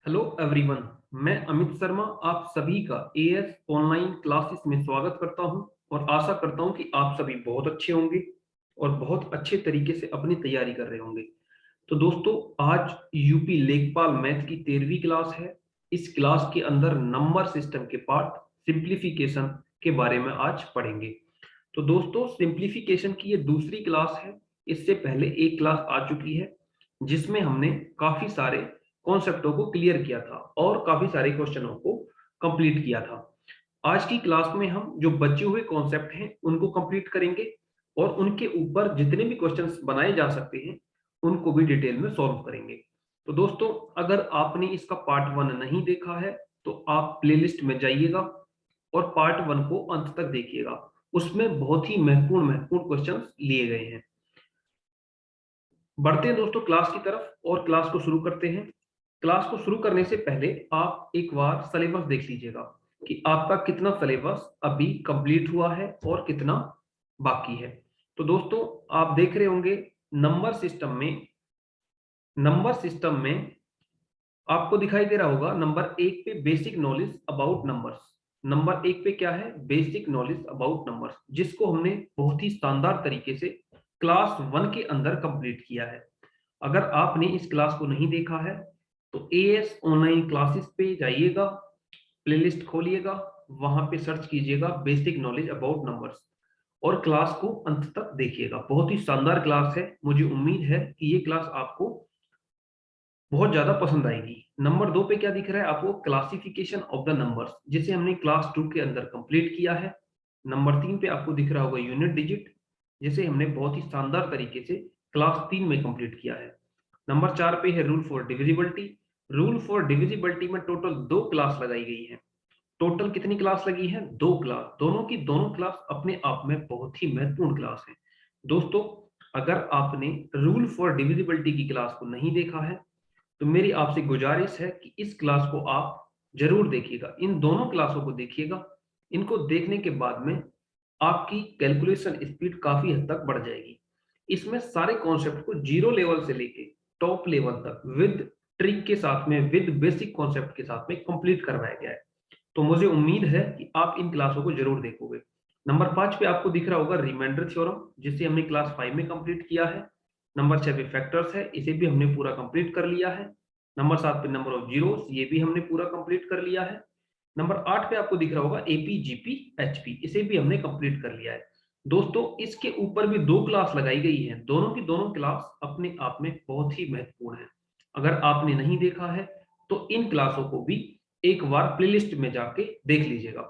Hello everyone. मैं अमित शर्मा आप सभी का एएस ऑनलाइन क्लासेस में स्वागत करता हूं और आशा करता हूं कि आप सभी बहुत अच्छे होंगे और बहुत अच्छे तरीके से अपनी तैयारी कर रहे होंगे। तो दोस्तों, आज यूपी लेखपाल मैथ की 13वीं क्लास है। इस क्लास के अंदर नंबर सिस्टम के पार्ट सिंप्लीफिकेशन के बारे में आज पढ़ेंगे। तो दोस्तों, सिंप्लीफिकेशन की ये दूसरी क्लास है। इससे पहले एक क्लास आ चुकी है जिसमें हमने काफी सारे कॉन्सेप्टों को क्लियर किया था और काफी सारे क्वेश्चनों को कंप्लीट किया था। आज की क्लास में हम जो बचे हुए कॉन्सेप्ट हैं उनको कंप्लीट करेंगे और उनके ऊपर जितने भी क्वेश्चंस बनाए जा सकते हैं उनको भी डिटेल में सॉल्व करेंगे। तो दोस्तों, अगर आपने इसका पार्ट 1 नहीं देखा है तो आप प्लेलिस्ट में जाइएगा और पार्ट 1 को अंत तक देखिएगा। उसमें बहुत ही महत्वपूर्ण महत्वपूर्ण क्वेश्चंस लिए गए हैं। बढ़ते हैं दोस्तों क्लास की तरफ और क्लास को शुरू करते हैं। क्लास को शुरू करने से पहले आप एक बार सिलेबस देख लीजिएगा कि आपका कितना सिलेबस अभी कंप्लीट हुआ है और कितना बाकी है। तो दोस्तों, आप देख रहे होंगे नंबर सिस्टम में आपको दिखाई दे रहा होगा नंबर 1 पे basic knowledge about numbers. Number 1 पे क्या है? बेसिक नॉलेज अबाउट नंबर्स, जिसको हमने बहुत ही शानदार तरीके से क्लास 1 के अंदर कंप्लीट किया है। अगर आपने इस क्लास को नहीं देखा है तो एएस ऑनलाइन क्लासेस पे जाइएगा, प्लेलिस्ट खोलिएगा, वहां पे सर्च कीजिएगा बेसिक नॉलेज अबाउट नंबर्स और क्लास को अंत तक देखिएगा। बहुत ही शानदार क्लास है। मुझे उम्मीद है कि ये क्लास आपको बहुत ज्यादा पसंद आएगी। नंबर 2 पे क्या दिख रहा है आपको? क्लासिफिकेशन ऑफ द नंबर्स, जिसे हमने क्लास 2 के अंदर कंप्लीट किया है। नंबर 3 पे आपको दिख रहा होगा यूनिट डिजिट, जिसे हमने बहुत ही शानदार तरीके से क्लास 3 में कंप्लीट किया है। नंबर 4 पे है rule for divisibility. Rule for divisibility में टोटल 2 क्लास लगाई गई है। टोटल कितनी क्लास लगी है? 2 क्लास। दोनों की दोनों क्लास अपने आप में बहुत ही महत्वपूर्ण क्लास है। दोस्तों, अगर आपने रूल फॉर डिविजिबिलिटी की क्लास को नहीं देखा है तो मेरी आपसे गुजारिश है कि इस क्लास को आप जरूर देखिएगा। इन दोनों क्लासों को देखिएगा। इनको देखने के बाद में आपकी कैलकुलेशन स्पीड काफी हद तक बढ़ जाएगी। इसमें सारे कॉन्सेप्ट को जीरो लेवल से लेके टॉप लेवल तक विद ट्रिक के साथ में, विद बेसिक कॉन्सेप्ट के साथ में कंप्लीट करवाया गया है। तो मुझे उम्मीद है कि आप इन क्लासों को जरूर देखोगे। नंबर 5 पे आपको दिख रहा होगा रिमाइंडर थ्योरम, जिसे हमने क्लास 5 में कंप्लीट किया है। नंबर 6 पे फैक्टर्स है, इसे भी हमने पूरा कंप्लीट कर लिया है। नंबर 7 पे नंबर ऑफ जीरोस, ये भी हमने पूरा कंप्लीट कर लिया है। नंबर 8 पे आपको दिख रहा होगा एपी जीपी एचपी, इसे भी हमने कंप्लीट कर लिया है। दोस्तों, इसके ऊपर भी 2 क्लास लगाई गई है। दोनों की दोनों क्लास अपने आप में बहुत ही महत्वपूर्ण है। अगर आपने नहीं देखा है तो इन क्लासों को भी एक बार प्लेलिस्ट में जाके देख लीजिएगा।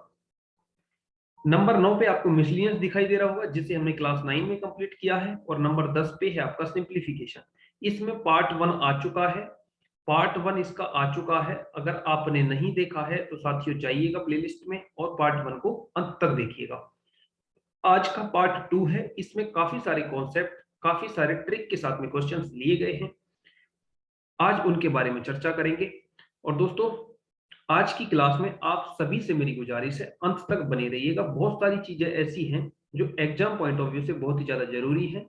नंबर 9 पे आपको मिसलियंस दिखाई दे रहा होगा, जिसे हमने क्लास 9 में कंप्लीट किया है। और नंबर 10 पे है आपका सिंप्लीफिकेशन। इसमें पार्ट 1 आ चुका है। पार्ट 1 इसका आ चुका है। अगर आपने नहीं देखा है तो साथियों जाइएगा प्लेलिस्ट में और पार्ट 1 को अंत तक देखिएगा। आज का पार्ट 2 है। इसमें काफी सारे कॉन्सेप्ट, काफी सारे ट्रिक के साथ में क्वेश्चंस लिए गए हैं। आज उनके बारे में चर्चा करेंगे। और दोस्तों, आज की क्लास में आप सभी से मेरी गुजारिश है अंत तक बने रहिएगा। बहुत सारी चीजें ऐसी हैं जो एग्जाम पॉइंट ऑफ व्यू से बहुत ही ज्यादा जरूरी है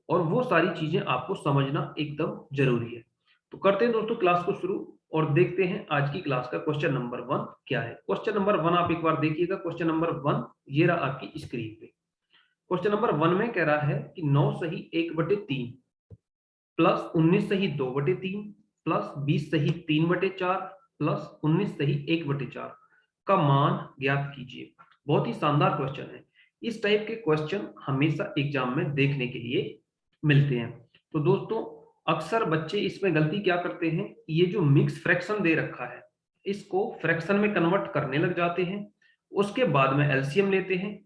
और वो सारी चीजें आपको समझना एकदम जरूरी है। तो करते हैं दोस्तों क्लास को शुरू और देखते हैं आज की क्लास का क्वेश्चन नंबर 1 क्या है। क्वेश्चन नंबर 1 आप एक बार देखिएगा। क्वेश्चन नंबर 1 ये रहा आपकी स्क्रीन पे। क्वेश्चन नंबर 1 में कह रहा है कि 9 सही 1/3 प्लस 19 सही 2/3 प्लस 20 सही 3/4 प्लस 19 सही 1/4 का मान ज्ञात कीजिए। बहुत ही शानदार क्वेश्चन है। इस टाइप के क्वेश्चन हमेशा एग्जाम में देखने के लिए मिलते हैं। तो दोस्तों, अक्सर बच्चे इसमें गलती क्या करते हैं, ये जो मिक्स फ्रैक्शन दे रखा है इसको फ्रैक्शन में कन्वर्ट करने लग जाते हैं। उसके बाद में एलसीएम लेते हैं,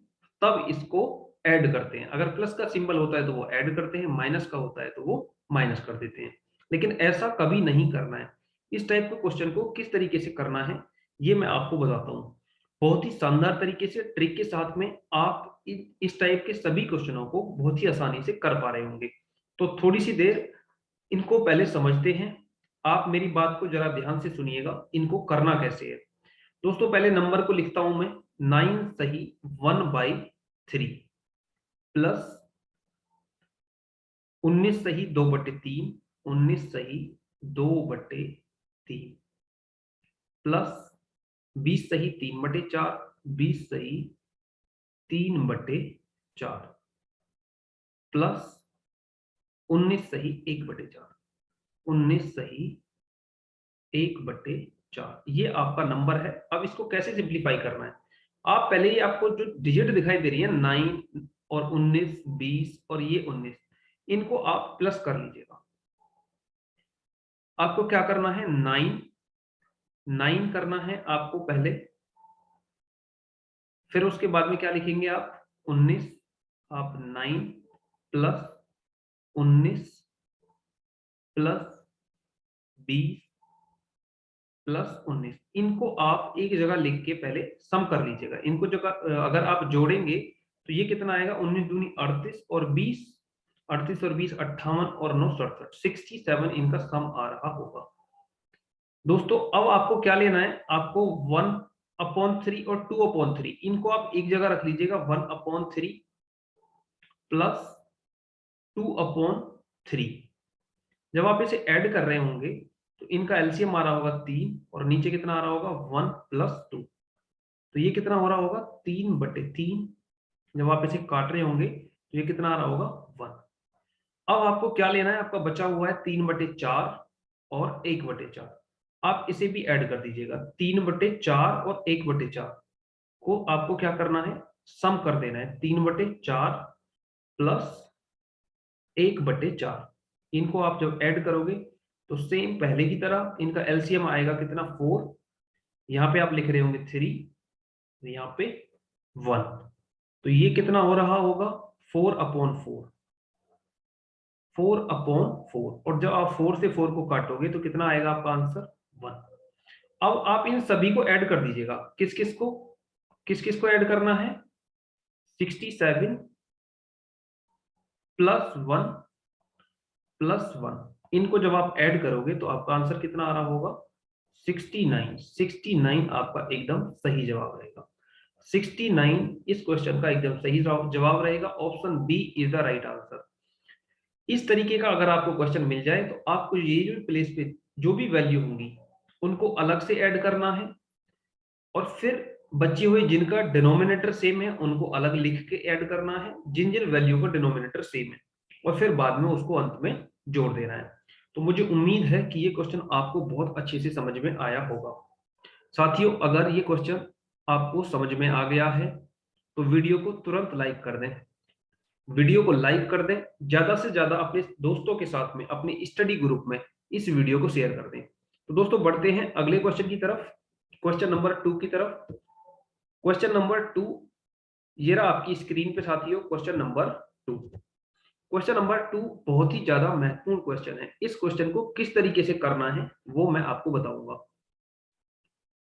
तब इसको ऐड करते हैं। अगर प्लस का सिंबल होता है तो वो ऐड करते हैं, माइनस का होता है तो वो माइनस कर देते हैं। लेकिन ऐसा कभी नहीं करना है। इस टाइप के क्वेश्चन को किस तरीके से करना है ये मैं आपको बताता हूँ। बहुत ही शानदार तरीके से ट्रिक के साथ में आप इस टाइप के सभी क्वेश्चनों को बहुत ही आसानी से कर पा रहे होंगे। तो थोड़ी सी देर इनको पहले समझते हैं। आप मेरी बात को जरा ध्यान से सुनिएगा, इनको करना कैसे है। दोस्तों, पहले नंबर को लिखता हूं मैं। 9 सही 1/3 प्लस 19 सही 2/3, 19 सही 2/3 प्लस 20 सही 3/4, 20 सही 3/4 प्लस 19 सही 1/4, 19 सही 1/4। ये आपका नंबर है। अब इसको कैसे सिंप्लीफाई करना है, आप पहले ही आपको जो डिजिट दिखाई दे रही है 9 और 19, 20 और ये 19, इनको आप प्लस कर लीजिएगा। आपको क्या करना है, 9 करना है आपको पहले, फिर उसके बाद में क्या लिखेंगे आप 19, आप 9 प्लस 19 प्लस 20 प्लस 19, इनको आप एक जगह लिख के पहले सम कर लीजिएगा। इनको जगह अगर आप जोड़ेंगे तो ये कितना आएगा, 19 दूनी 38 और 20, 38 और 20 58 और 9 67, 67 इनका सम आ रहा होगा। दोस्तों अब आपको क्या लेना है, आपको 1/3 और 2/3 इनको आप एक जगह रख लीजिएगा, 1/3 प्लस 2/3। जब आप इसे ऐड कर रहे होंगे तो इनका एलसीएम आ रहा होगा 3 और नीचे कितना आ रहा होगा 1 + 2, तो ये कितना हो रहा होगा 3/3। जब आप इसे काट रहे होंगे तो ये कितना आ रहा होगा 1। अब आपको क्या लेना है, आपका बचा हुआ है 3/4 और 1/4, आप इसे भी ऐड कर दीजिएगा। 3/4 और 1/4 को आपको क्या करना है, सम कर देना है। 3/4 प्लस 1/4, इनको आप जब ऐड करोगे तो सेम पहले की तरह इनका एलसीएम आएगा कितना 4, यहाँ पे आप लिख रहे होंगे 3, यहाँ पे 1, तो ये कितना हो रहा होगा 4/4, 4/4। और जब आप 4 से 4 को काटोगे तो कितना आएगा आपका आंसर 1। अब आप इन सभी को ऐड कर दीजिएगा, किस किस को ऐड करना है, 67 प्लस 1 प्लस 1, इनको जब आप ऐड करोगे तो आपका आंसर कितना आ रहा होगा 69। 69 आपका एकदम सही जवाब रहेगा। 69 इस क्वेश्चन का एकदम सही जवाब रहेगा। Option B is the right answer. इस तरीके का अगर आपको क्वेश्चन मिल जाए तो आपको ये जो प्लेस पे जो भी वैल्यू होंगी उनको अलग से ऐड करना है, और फिर बची हुई जिनका डिनोमिनेटर सेम है उनको अलग लिख के ऐड करना है, जिन जिन वैल्यू का डिनोमिनेटर सेम है, और फिर बाद में उसको अंत में जोड़ देना है। तो मुझे उम्मीद है कि ये क्वेश्चन आपको बहुत अच्छे से समझ में आया होगा। साथियों अगर ये क्वेश्चन आपको समझ में आ गया है तो वीडियो को तुरंत लाइक कर दें, वीडियो को लाइक कर दें, ज्यादा से ज्यादा अपने दोस्तों के साथ में अपने स्टडी ग्रुप में इस वीडियो को शेयर कर दें। तो दोस्तों बढ़ते हैं अगले क्वेश्चन की तरफ, क्वेश्चन नंबर 2 की तरफ। क्वेश्चन नंबर 2 ये रहा आपकी स्क्रीन पे साथियों, क्वेश्चन नंबर 2। क्वेश्चन नंबर 2 बहुत ही ज्यादा महत्वपूर्ण क्वेश्चन है। इस क्वेश्चन को किस तरीके से करना है वो मैं आपको बताऊंगा।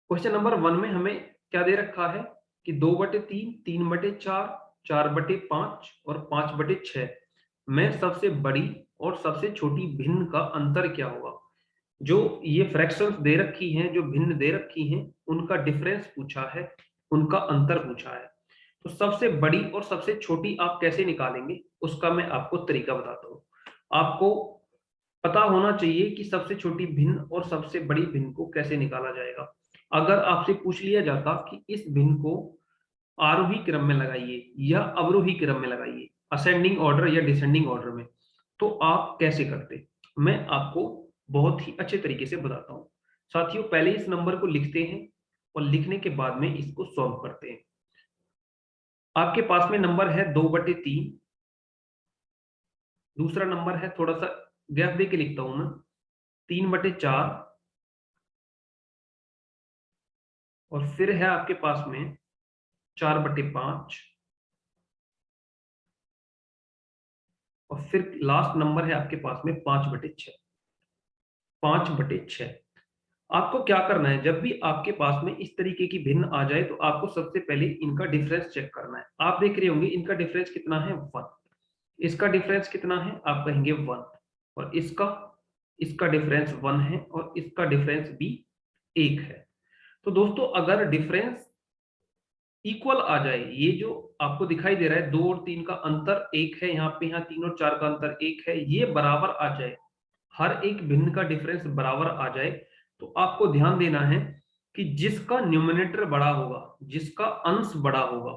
क्वेश्चन नंबर 1 में हमें क्या दे रखा है कि 2/3, 3/4, 4/5 और 5/6 में सबसे बड़ी और सबसे छोटी भिन्न का अंतर क्या होगा। जो ये फ्रैक्शंस दे रखी हैं, जो भिन्न दे रखी हैं, उनका डिफरेंस पूछा है, उनका अंतर पूछा है। तो सबसे बड़ी और सबसे छोटी आप कैसे निकालेंगे उसका मैं आपको तरीका बताता हूँ। आपको पता होना चाहिए कि सबसे छोटी भिन्न और सबसे बड़ी भिन्न को कैसे निकाला जाएगा। अगर आपसे पूछ लिया जाता कि इस भिन्न को आरोही क्रम में लगाइए या अवरोही क्रम में लगाइए, असेंडिंग ऑर्डर या डिसेंडिंग ऑर्डर में, तो आप कैसे करते, मैं आपको बहुत ही अच्छे तरीके से बताता हूं। साथियों पहले इस नंबर को लिखते हैं और लिखने के बाद में इसको सॉल्व करते हैं। आपके पास में नंबर है 2/3, दूसरा नंबर है, थोड़ा सा गैप दे के लिखता हूं मैं, 3/4, और फिर है आपके पास में 4/5, और फिर लास्ट नंबर है आपके पास में 5/6। 5/6 आपको क्या करना है, जब भी आपके पास में इस तरीके की भिन्न आ जाए तो आपको सबसे पहले इनका डिफरेंस चेक करना है। आप देख रहे होंगे इनका डिफरेंस कितना है 1, इसका डिफरेंस कितना है आप कहेंगे 1, और इसका इसका डिफरेंस 1 है और इसका डिफरेंस भी 1 है। तो दोस्तों अगर डिफरेंस इक्वल आ जाए, ये जो आपको दिखाई दे रहा है 2 और 3 का अंतर 1 है, यहाँ पे यहाँ 3 और 4 का अंतर 1 है, ये बराबर आ जाए, हर एक भिन्न का डिफरेंस बराबर आ जाए, तो आपको ध्यान देना है कि जिसका न्यूमरेटर बड़ा होगा, जिसका अंश बड़ा होगा,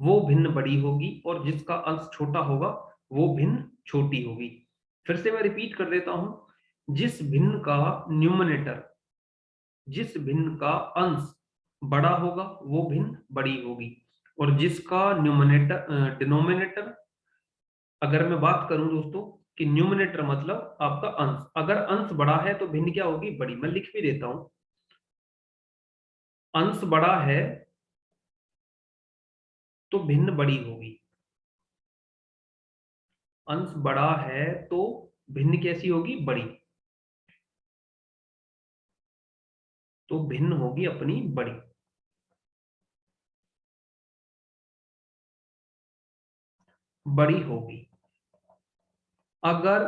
वो भिन्न बड़ी होगी, और जिसका अंश छोटा होगा वो भिन्न छोटी होगी। फिर से मैं रिपीट कर देता हूं, जिस भिन्न का न्यूमरेटर, जिस भिन्न का अंश बड़ा होगा वो भिन्न बड़ी होगी, और जिसका न्यूमरेटर डिनोमिनेटर, अगर मैं बात करूं दोस्तों कि न्यूमरेटर मतलब आपका अंश, अगर अंश बड़ा है तो भिन्न क्या होगी, बड़ी। मैं लिख भी देता हूं, अंश बड़ा है तो भिन्न बड़ी होगी, अंश बड़ा है तो भिन्न कैसी होगी, बड़ी, तो भिन्न होगी अपनी बड़ी। बड़ी होगी। अगर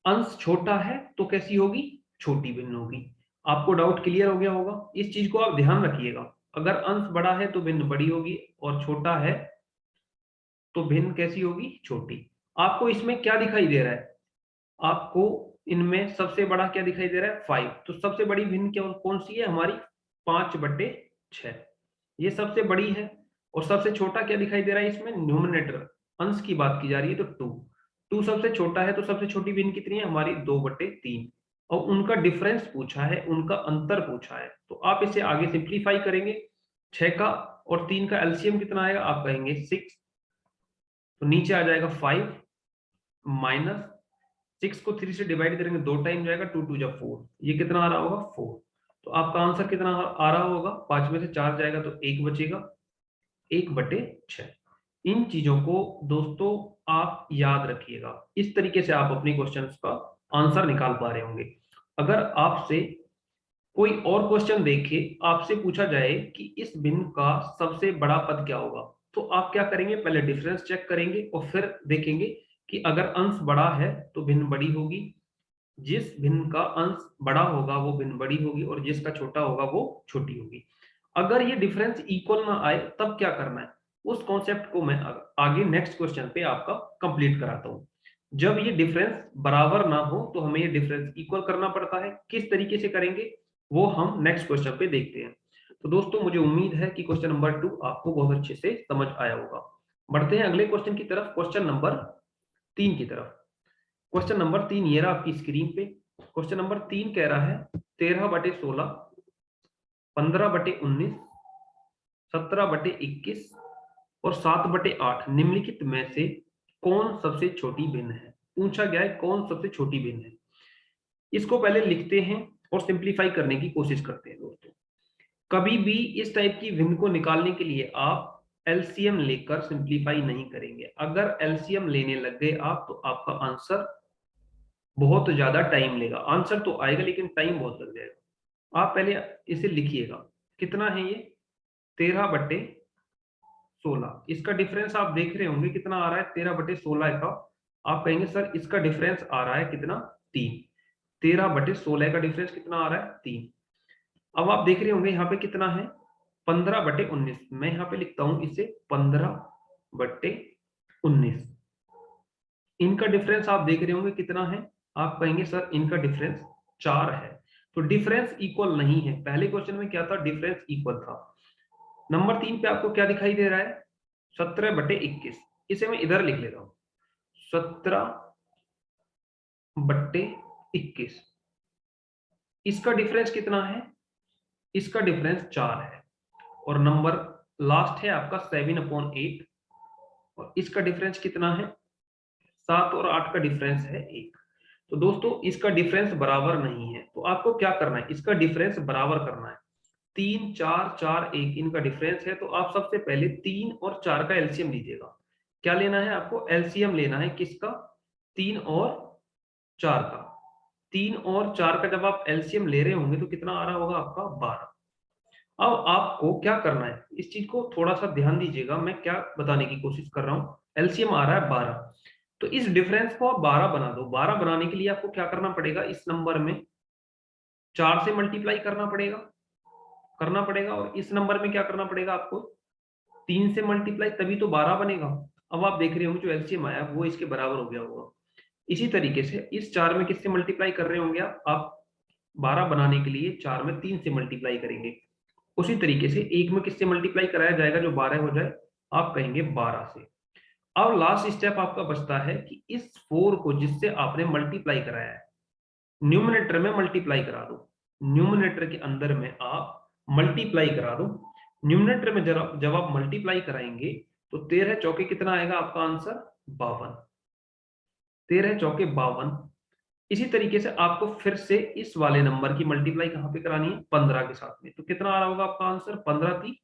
अंश छोटा है तो कैसी होगी, छोटी भिन्न होगी। आपको डाउट क्लियर हो गया होगा, इस चीज को आप ध्यान रखिएगा। अगर अंश बड़ा है तो भिन्न बड़ी होगी, और छोटा है तो भिन्न कैसी होगी, छोटी। आपको इसमें क्या दिखाई दे रहा है, आपको इनमें सबसे बड़ा क्या दिखाई दे रहा है, 5। तो सबसे बड़ी भिन्न क्या कौन सी है हमारी, 5/6, ये सबसे बड़ी है। और सबसे छोटा क्या दिखाई दे रहा है इसमें, न्यूमरेटर, अंश की बात की जा रही है तो 2। 2 सबसे छोटा है, तो सबसे छोटी भिन्न कितनी है हमारी, 2/3। और उनका डिफरेंस पूछा है, उनका अंतर पूछा है, तो आप इसे आगे सिंप्लीफाई करेंगे। 6 का और 3 का एलसीएम कितना आएगा, आप कहेंगे 6, तो नीचे आ जाएगा 5 माइनस 6 को 3 से डिवाइड करेंगे, 2 टाइम जाएगा, 2 2 जा 4, ये कितना आ रहा होगा, 4। तो आपका आंसर कितना आ रहा होगा, 5 में से 4 जाएगा तो 1 बचेगा, 1/6। इन चीजों को दोस्तों आप याद रखिएगा, इस तरीके से आप अपने क्वेश्चंस का आंसर निकाल पा रहे होंगे। अगर आपसे कोई और क्वेश्चन देखे, आपसे पूछा जाए कि इस भिन्न का सबसे बड़ा पद क्या होगा, तो आप क्या करेंगे, पहले डिफरेंस चेक करेंगे और फिर देखेंगे कि अगर अंश बड़ा है तो भिन्न बड़ी होगी, जिस भिन्न का अंश बड़ा होगा वो भिन्न बड़ी होगी, और जिसका छोटा होगा वो छोटी होगी। अगर ये डिफरेंस इक्वल ना आए तब क्या करना है, उस कॉन्सेप्ट को मैं आगे नेक्स्ट क्वेश्चन पे आपका कंप्लीट कराता हूं। जब ये डिफरेंस बराबर ना हो तो हमें ये डिफरेंस इक्वल करना पड़ता है, किस तरीके से करेंगे वो हम नेक्स्ट क्वेश्चन पे देखते हैं। तो दोस्तों मुझे उम्मीद है कि क्वेश्चन नंबर 2 आपको बहुत अच्छे से समझ आया होगा। बढ़ते हैं अगले क्वेश्चन की तरफ, क्वेश्चन नंबर 3 की तरफ। क्वेश्चन नंबर 3 ये रहा आपकी स्क्रीन पे। क्वेश्चन नंबर 3 कह रहा है 13/16, 15/19, 17/21 और 7/8 निम्नलिखित में से कौन सबसे छोटी भिन्न है। पूछा गया है कौन सबसे छोटी भिन्न है। इसको पहले लिखते हैं और सिंप्लीफाई करने की कोशिश करते हैं दोस्तों। कभी भी इस टाइप की भिन्न को निकालने के लिए आप एलसीएम लेकर सिंप्लीफाई नहीं करेंगे। अगर एलसीएम लेने लग गए आप तो आपका आंसर बहुत ज्यादा टाइम लेगा। आंसर तो आएगा लेकिन टाइम बहुत लग जाएगा। आप पहले इसे लिखिएगा, कितना है ये, 13/16। इसका डिफरेंस आप देख रहे होंगे कितना आ रहा है, 13/16 का। आप कहेंगे सर इसका डिफरेंस आ रहा है कितना, 3। 13/16 का डिफरेंस कितना आ रहा है, 3। अब आप देख रहे होंगे यहाँ पे कितना है, 15/19। मैं यहाँ पे लिखता हूं इसे 15/19। इनका डिफरेंस आप देख रहे होंगे कितना है, आप कहेंगे सर इनका डिफरेंस 4 है। तो डिफरेंस इक्वल नहीं है। पहले क्वेश्चन में क्या था, डिफरेंस इक्वल था। नंबर 3 पे आपको क्या दिखाई दे रहा है, 17/21। इसे मैं इधर लिख लेता हूं, 17/21। इसका डिफरेंस कितना है, इसका डिफरेंस 4 है। और नंबर लास्ट है आपका 7/8, और इसका डिफरेंस कितना है, 7 और 8 का डिफरेंस है 1। तो दोस्तों इसका डिफरेंस बराबर नहीं है, तो आपको क्या करना है, इसका डिफरेंस बराबर करना है। 3 4 4 1 इनका डिफरेंस है, तो आप सबसे पहले 3 और 4 का एलसीएम लीजिएगा। क्या लेना है आपको, एलसीएम लेना है किसका, 3 और 4 का। 3 और 4 का जब आप एलसीएम ले रहे होंगे तो कितना आ रहा होगा आपका, 12। अब आपको क्या करना है, इस चीज को थोड़ा सा ध्यान दीजिएगा, मैं क्या बताने की कोशिश कर रहा हूं। एलसीएम आ रहा है 12, तो इस डिफरेंस को आप 12 बना दो। 12 बनाने के लिए आपको क्या करना पड़ेगा, इस नंबर में 4 से मल्टीप्लाई करना पड़ेगा, और इस नंबर में क्या करना पड़ेगा आपको, 3 से मल्टीप्लाई, तभी तो 12 बनेगा। अब आप देख रहे होंगे जो एलसीएम आया वो इसके बराबर हो गया होगा। इसी तरीके से इस 4 में किससे मल्टीप्लाई कर रहे होंगे आप 12 बनाने के लिए 4 में 3 से मल्टीप्लाई करेंगे। उसी तरीके से एक में किससे मल्टीप्लाई कराया जाएगा जो 12 हो जाए, आप कहेंगे 12 से। अब लास्ट स्टेप आपका बचता है कि इस 4 को जिससे आपने मल्टीप्लाई कराया है, न्यूमरेटर में मल्टीप्लाई करा दो। न्यूमरेटर के अंदर में आप मल्टीप्लाई करा दो। न्यूमरेटर में जब आप मल्टीप्लाई कराएंगे तो 13 चौके कितना आएगा आपका आंसर, 52। 13 चौके 52। इसी तरीके से आपको फिर से इस वाले नंबर की मल्टीप्लाई कहां पे करानी है, 15 के साथ में। तो कितना आ रहा होगा आपका आंसर, 15 3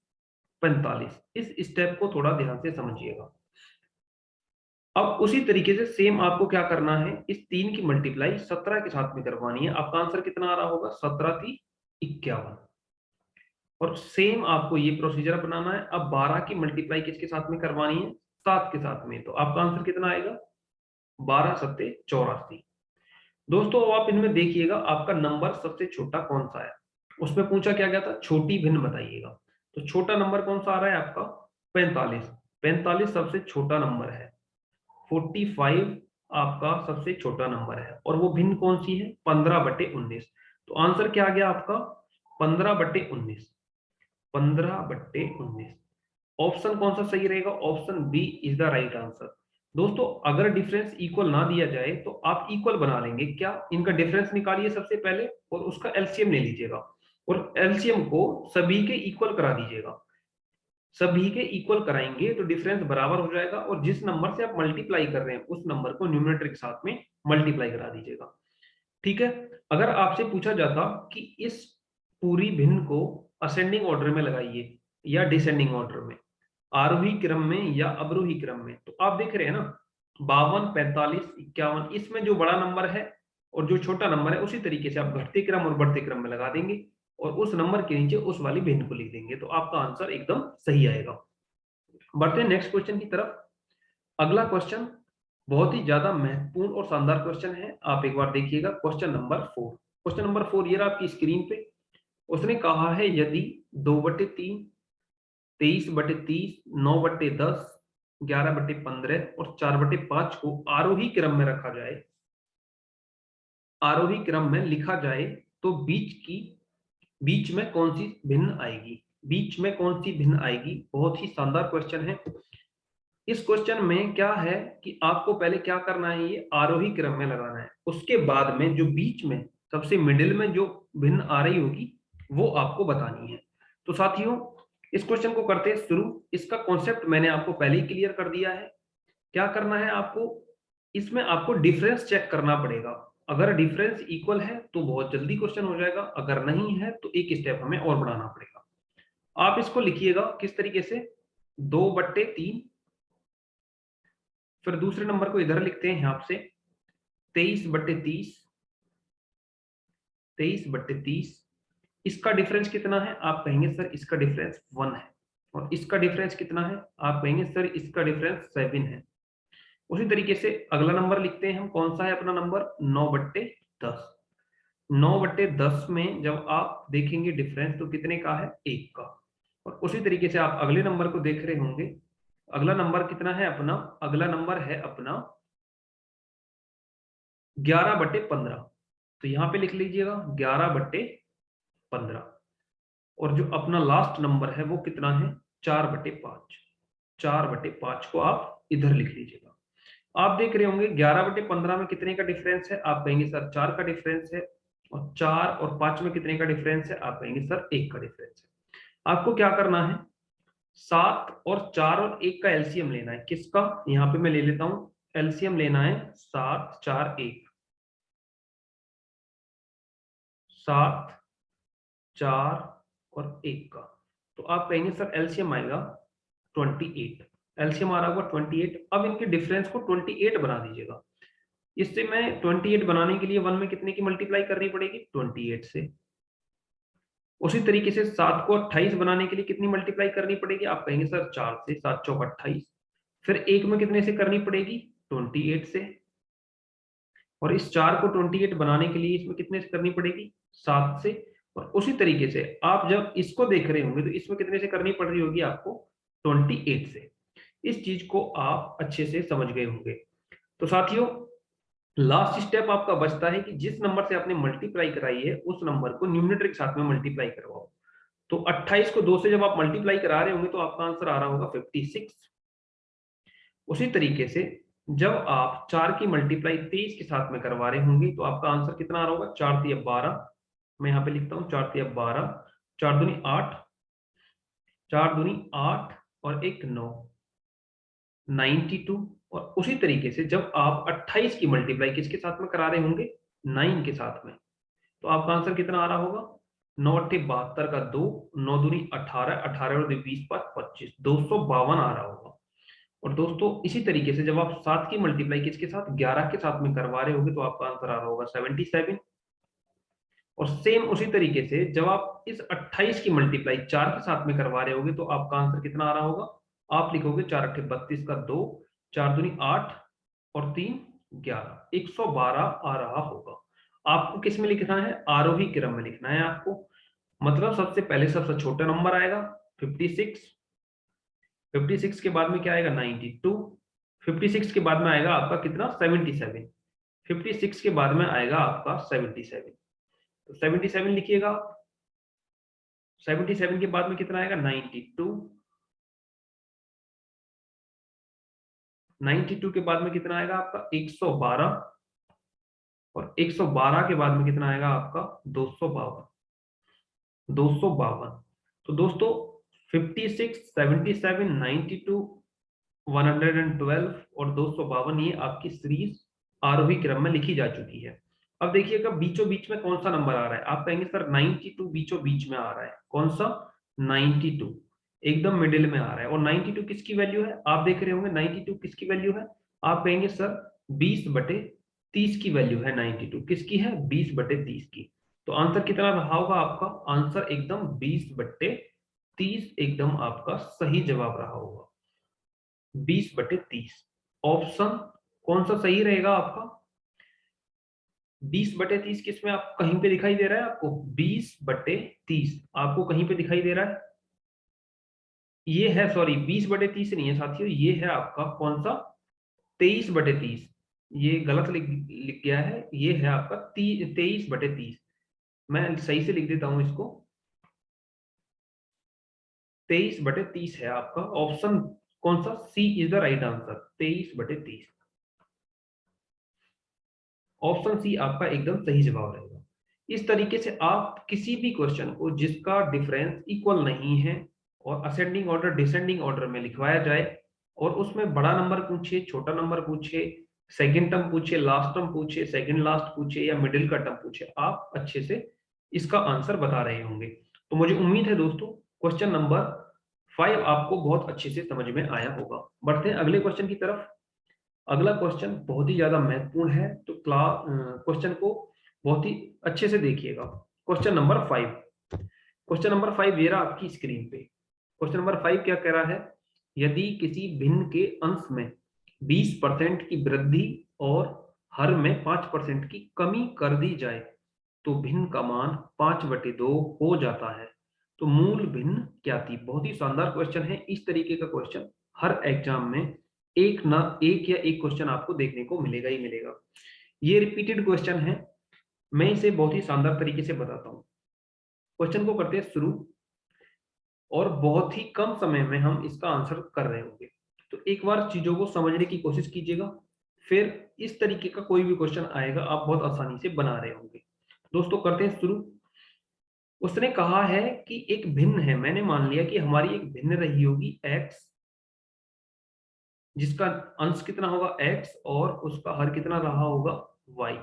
45। इस स्टेप को थोड़ा ध्यान से समझिएगा। अब उसी तरीके से सेम आपको क्या करना है, इस 3 की मल्टीप्लाई 17 के साथ में करवानी है। आपका आंसर कितना आ रहा होगा, 17 3 51। और सेम आपको ये प्रोसीजर अपनाना है। अब 12 की मल्टीप्लाई किसके साथ में करवानी है, 7 के साथ में। तो आपका आंसर कितना आएगा, 12 7 84। दोस्तों अब आप इनमें देखिएगा आपका नंबर सबसे छोटा कौन सा है। उसमें पूछा क्या गया था, छोटी भिन्न बताइएगा। तो छोटा नंबर कौन सा आ रहा है आपका, 45। 45 सबसे छोटा नंबर है। 45 आपका सबसे छोटा नंबर है। और वो भिन्न कौन सी है, 15/19। तो आंसर क्या आ गया आपका, 15/19। 15/19। ऑप्शन कौन सा सही रहेगा, option B is the right answer. दोस्तों अगर डिफरेंस इक्वल ना दिया जाए तो आप इक्वल बना लेंगे। क्या, इनका डिफरेंस निकालिए सबसे पहले और उसका एलसीएम ले लीजिएगा और एलसीएम को सभी के इक्वल करा दीजिएगा। सभी के इक्वल कराएंगे तो डिफरेंस बराबर हो जाएगा और जिस नंबर से आप मल्टीप्लाई कर रहे हैं उस नंबर को न्यूमरेटर के साथ में मल्टीप्लाई करा दीजिएगा। ठीक है। अगर आपसे पूछा जाता कि इस पूरी भिन्न को असेंडिंग ऑर्डर में लगाइए या डिसेंडिंग ऑर्डर में, आरोही क्रम में या अवरोही क्रम में, तो आप देख रहे हैं ना 52 45 51, इसमें जो बड़ा नंबर है और जो छोटा नंबर है उसी तरीके से आप घटते क्रम और बढ़ते क्रम में लगा देंगे और उस नंबर के नीचे उस वाली भिन्न को लिख देंगे, तो आपका आंसर एकदम सही आएगा। बढ़ते हैं नेक्स्ट क्वेश्चन की तरफ। अगला क्वेश्चन बहुत ही ज्यादा महत्वपूर्ण और शानदार क्वेश्चन है। आप एक बार देखिएगा क्वेश्चन नंबर 4। क्वेश्चन नंबर 4 ये रहा आपकी स्क्रीन पे। उसने कहा है यदि 2/3 23/30 9/10 11/15 और 4/5 को आरोही क्रम में रखा जाए, आरोही क्रम में लिखा जाए, तो बीच में कौन सी भिन्न आएगी, बीच में कौन सी भिन्न आएगी। बहुत ही शानदार क्वेश्चन है। इस क्वेश्चन में क्या है कि आपको पहले क्या करना है, ये आरोही क्रम में लगाना है। उसके बाद में जो बीच में सबसे मिडिल में जो भिन्न आ रही होगी वो आपको बतानी है। तो साथियों इस क्वेश्चन को करते हैं शुरू। इसका कॉन्सेप्ट मैंने आपको पहले ही क्लियर कर दिया है। क्या करना है आपको, इसमें आपको डिफरेंस चेक करना पड़ेगा। अगर डिफरेंस इक्वल है तो बहुत जल्दी क्वेश्चन हो जाएगा, अगर नहीं है तो एक स्टेप हमें और बढ़ाना पड़ेगा। आप इसको लिखिएगा किस तरीके से, 2/3, फिर दूसरे नंबर को इधर लिखते हैं यहाँ से 23/30, 23/30। इसका डिफरेंस कितना है, आप कहेंगे सर इसका डिफरेंस 1 है। और इसका डिफरेंस कितना है, आप कहेंगे सर इसका डिफरेंस 7 है। उसी तरीके से अगला नंबर लिखते हैं हम, कौन सा है अपना नंबर, 9/10। 9/10 में जब आप देखेंगे डिफरेंस तो कितने का है, 1 का। और उसी तरीके से आप अगले नंबर को देख रहे होंगे, अगला नंबर कितना है अपना, अगला नंबर है अपना 11/15। तो यहां पे लिख लीजिएगा 11/15। और जो अपना लास्ट नंबर है वो कितना है, 4/5। 4/5 को आप इधर लिख लीजिएगा। आप देख रहे होंगे 11/15 में कितने का डिफरेंस है, आप कहेंगे सर 4 का डिफरेंस है। और 4 और 5 में कितने का डिफरेंस है, आप कहेंगे सर 1 का डिफरेंस है। आपको क्या करना है, 7 और 4 और 1 का एलसीएम लेना है। किसका, यहां पे मैं ले लेता हूं, एलसीएम लेना है 7 4 1। 7 4 और 1 का, तो आप कहेंगे सर एलसीएम आएगा 28। एलसीएम आ रहा होगा 28। अब इनके डिफरेंस को 28 बना दीजिएगा। इससे मैं 28 बनाने के लिए 1 में कितने की मल्टीप्लाई करनी पड़ेगी, 28 से। उसी तरीके से 7 को 28 बनाने के लिए कितनी मल्टीप्लाई करनी पड़ेगी, आप कहेंगे सर 4 से, 7 चौक 28। फिर 1 में कितने से करनी पड़ेगी, 28 से। और इस 4 को 28 बनाने के लिए इसमें कितने से करनी पड़ेगी, 7 से। और उसी तरीके से आप जब इसको देख रहे होंगे तो इसमें कितने से करनी पड़ रही होगी आपको, 28 से। इस चीज को आप अच्छे से समझ गए होंगे। तो साथियों लास्ट स्टेप आपका बचता है कि जिस नंबर से आपने मल्टीप्लाई कराई है उस नंबर को न्यूमरेटर के साथ में मल्टीप्लाई करवाओ। तो 28 को 2 से जब आप मल्टीप्लाई करा रहे होंगे तो आपका आंसर आ रहा होगा 56। उसी तरीके से जब आप 4 की मल्टीप्लाई 23 के साथ में करवा रहे होंगे तो आपका आंसर कितना आ रहा होगा, 4 तिया 12। मैं यहाँ पे लिखता हूँ 4 तिया 12, 4 दूनी 8, 4 दूनी 8 और एक 9, 92। और उसी तरीके से जब आप 28 की मल्टीप्लाई किसके साथ में करा रहे होंगे, 9 के साथ में, तो आपका आंसर कितना आ रहा होगा, 9 अट्ठे 72 का 2, 9 दूनी 18, 18 और 20 पर 25, 252 आ रहा होगा। और दोस्तों इसी तरीके से जब आप 7 की मल्टीप्लाई किसके साथ, 11 के साथ में करवा रहे होंगे तो आपका आंसर आ रहा होगा 77। और सेम उसी तरीके से जब आप इस 28 की मल्टीप्लाई 4 के साथ में करवा रहे होगे तो आपका आंसर कितना आ रहा होगा, आप लिखोगे 4 अट्ठे 32 का 2, 4 दूनी 8 और 3 11, 112 आ रहा होगा। आपको किस में लिखना है, आरोही क्रम में लिखना है आपको। मतलब सबसे पहले सबसे छोटा नंबर आएगा 56, 56 के बाद में क्या आएगा 92, 56 के बाद में आएगा आपका कितना 77, 56 के बाद में आएगा आपका 77। तो 77 लिखिएगा। 77 के बाद में कितना आएगा 92, 92 के बाद में कितना आएगा आपका 112 और 112 के बाद में कितना आएगा आपका 252, 252। तो दोस्तों 56, 77, 92, 112 और 252 ये आपकी सीरीज आरोही क्रम में लिखी जा चुकी है। अब देखिएगा बीचों बीच में कौन सा नंबर आ रहा है, आप कहेंगे सर 92 बीचों बीच में आ रहा है, कौन सा 92 एकदम मिडिल में आ रहा है। और 92 किसकी वैल्यू है, आप देख रहे होंगे 92 किसकी वैल्यू है, आप कहेंगे सर 20/30 की वैल्यू है 92, किसकी है 20/30 की। तो आंसर कितना रहा होगा आपका, आंसर एकदम 20/30 एकदम आपका सही जवाब रहा होगा, 20/30। ऑप्शन कौन सा सही रहेगा आपका, 20/30 किसमें आप कहीं पे दिखाई दे रहा है आपको, 20/30 आपको कहीं पे दिखाई दे रहा है, ये है सॉरी 20/30 नहीं है साथियों, ये है आपका कौन सा 23/30, ये गलत लिख गया है, ये है आपका 23/30। मैं सही से लिख देता हूं इसको, 23/30 है आपका ऑप्शन, कौन सा C is the right answer, 23/30। Option C आपका एकदम सही जवाब रहेगा। इस तरीके से आप किसी भी क्वेश्चन को जिसका डिफरेंस इक्वल नहीं है और असेंडिंग ऑर्डर डिसेंडिंग ऑर्डर में लिखवाया जाए और उसमें बड़ा नंबर पूछे, छोटा नंबर पूछे, सेकंड टर्म पूछे, लास्ट टर्म पूछे, सेकंड लास्ट पूछे या मिडिल का टर्म पूछे, आप अच्छे से इसका आंसर बता रहे होंगे। तो मुझे उम्मीद है दोस्तों क्वेश्चन नंबर 5 आपको बहुत अच्छे से समझ में आया होगा। बढ़ते हैं अगले क्वेश्चन की तरफ। अगला क्वेश्चन बहुत ही ज्यादा महत्वपूर्ण है, तो क्वेश्चन को बहुत ही अच्छे से देखिएगा। क्वेश्चन नंबर 5, क्वेश्चन नंबर 5 ये रहा आपकी स्क्रीन पे। क्वेश्चन नंबर 5 क्या कह रहा है, यदि किसी भिन्न के अंश में 20% की वृद्धि और हर में 5% की कमी कर दी जाए तो भिन्न का मान 5/2 हो जाता है, तो मूल भिन्न क्या थी। बहुत ही शानदार क्वेश्चन है, इस तरीके का क्वेश्चन हर एग्जाम में एक ना एक या एक क्वेश्चन आपको देखने को मिलेगा ही मिलेगा। ये रिपीटेड क्वेश्चन है, मैं इसे बहुत ही शानदार तरीके से बताता हूँ। क्वेश्चन को करते हैं शुरू और बहुत ही कम समय में हम इसका आंसर कर रहे होंगे, तो एक बार चीजों को समझने की कोशिश कीजिएगा, फिर इस तरीके का कोई भी क्वेश्चन आएगा आप बहुत आसानी से बना रहे होंगे। दोस्तों करते हैं शुरू। उसने कहा है कि एक भिन्न है, मैंने मान लिया कि हमारी एक भिन्न रही होगी x, जिसका अंश कितना होगा x और उसका हर कितना रहा होगा y।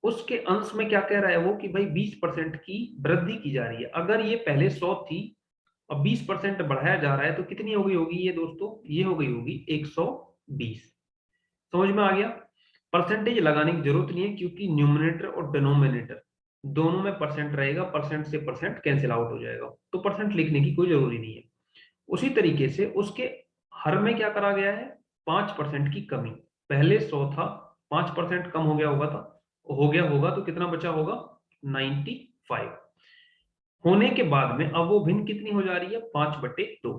उसके अंश में क्या कह रहा है वो कि भाई 20% की वृद्धि की जा रही है। अगर ये पहले 100 थी अब 20% बढ़ाया जा रहा है तो कितनी हो गई होगी ये दोस्तों, ये हो गई होगी 120। समझ में आ गया। परसेंटेज लगाने की जरूरत नहीं है क्योंकि न्यूमरेटर और डिनोमिनेटर दोनों में परसेंट रहेगा, परसेंट से परसेंट कैंसिल आउट हो जाएगा, तो परसेंट लिखने की कोई जरूरी नहीं है। उसी तरीके से उसके हर में क्या करा गया है, 5% की कमी। पहले 100 था, 5% कम हो गया होगा, था हो गया होगा तो कितना बचा होगा 95 होने के बाद में अब वो भिन्न कितनी हो जा रही है 5/2।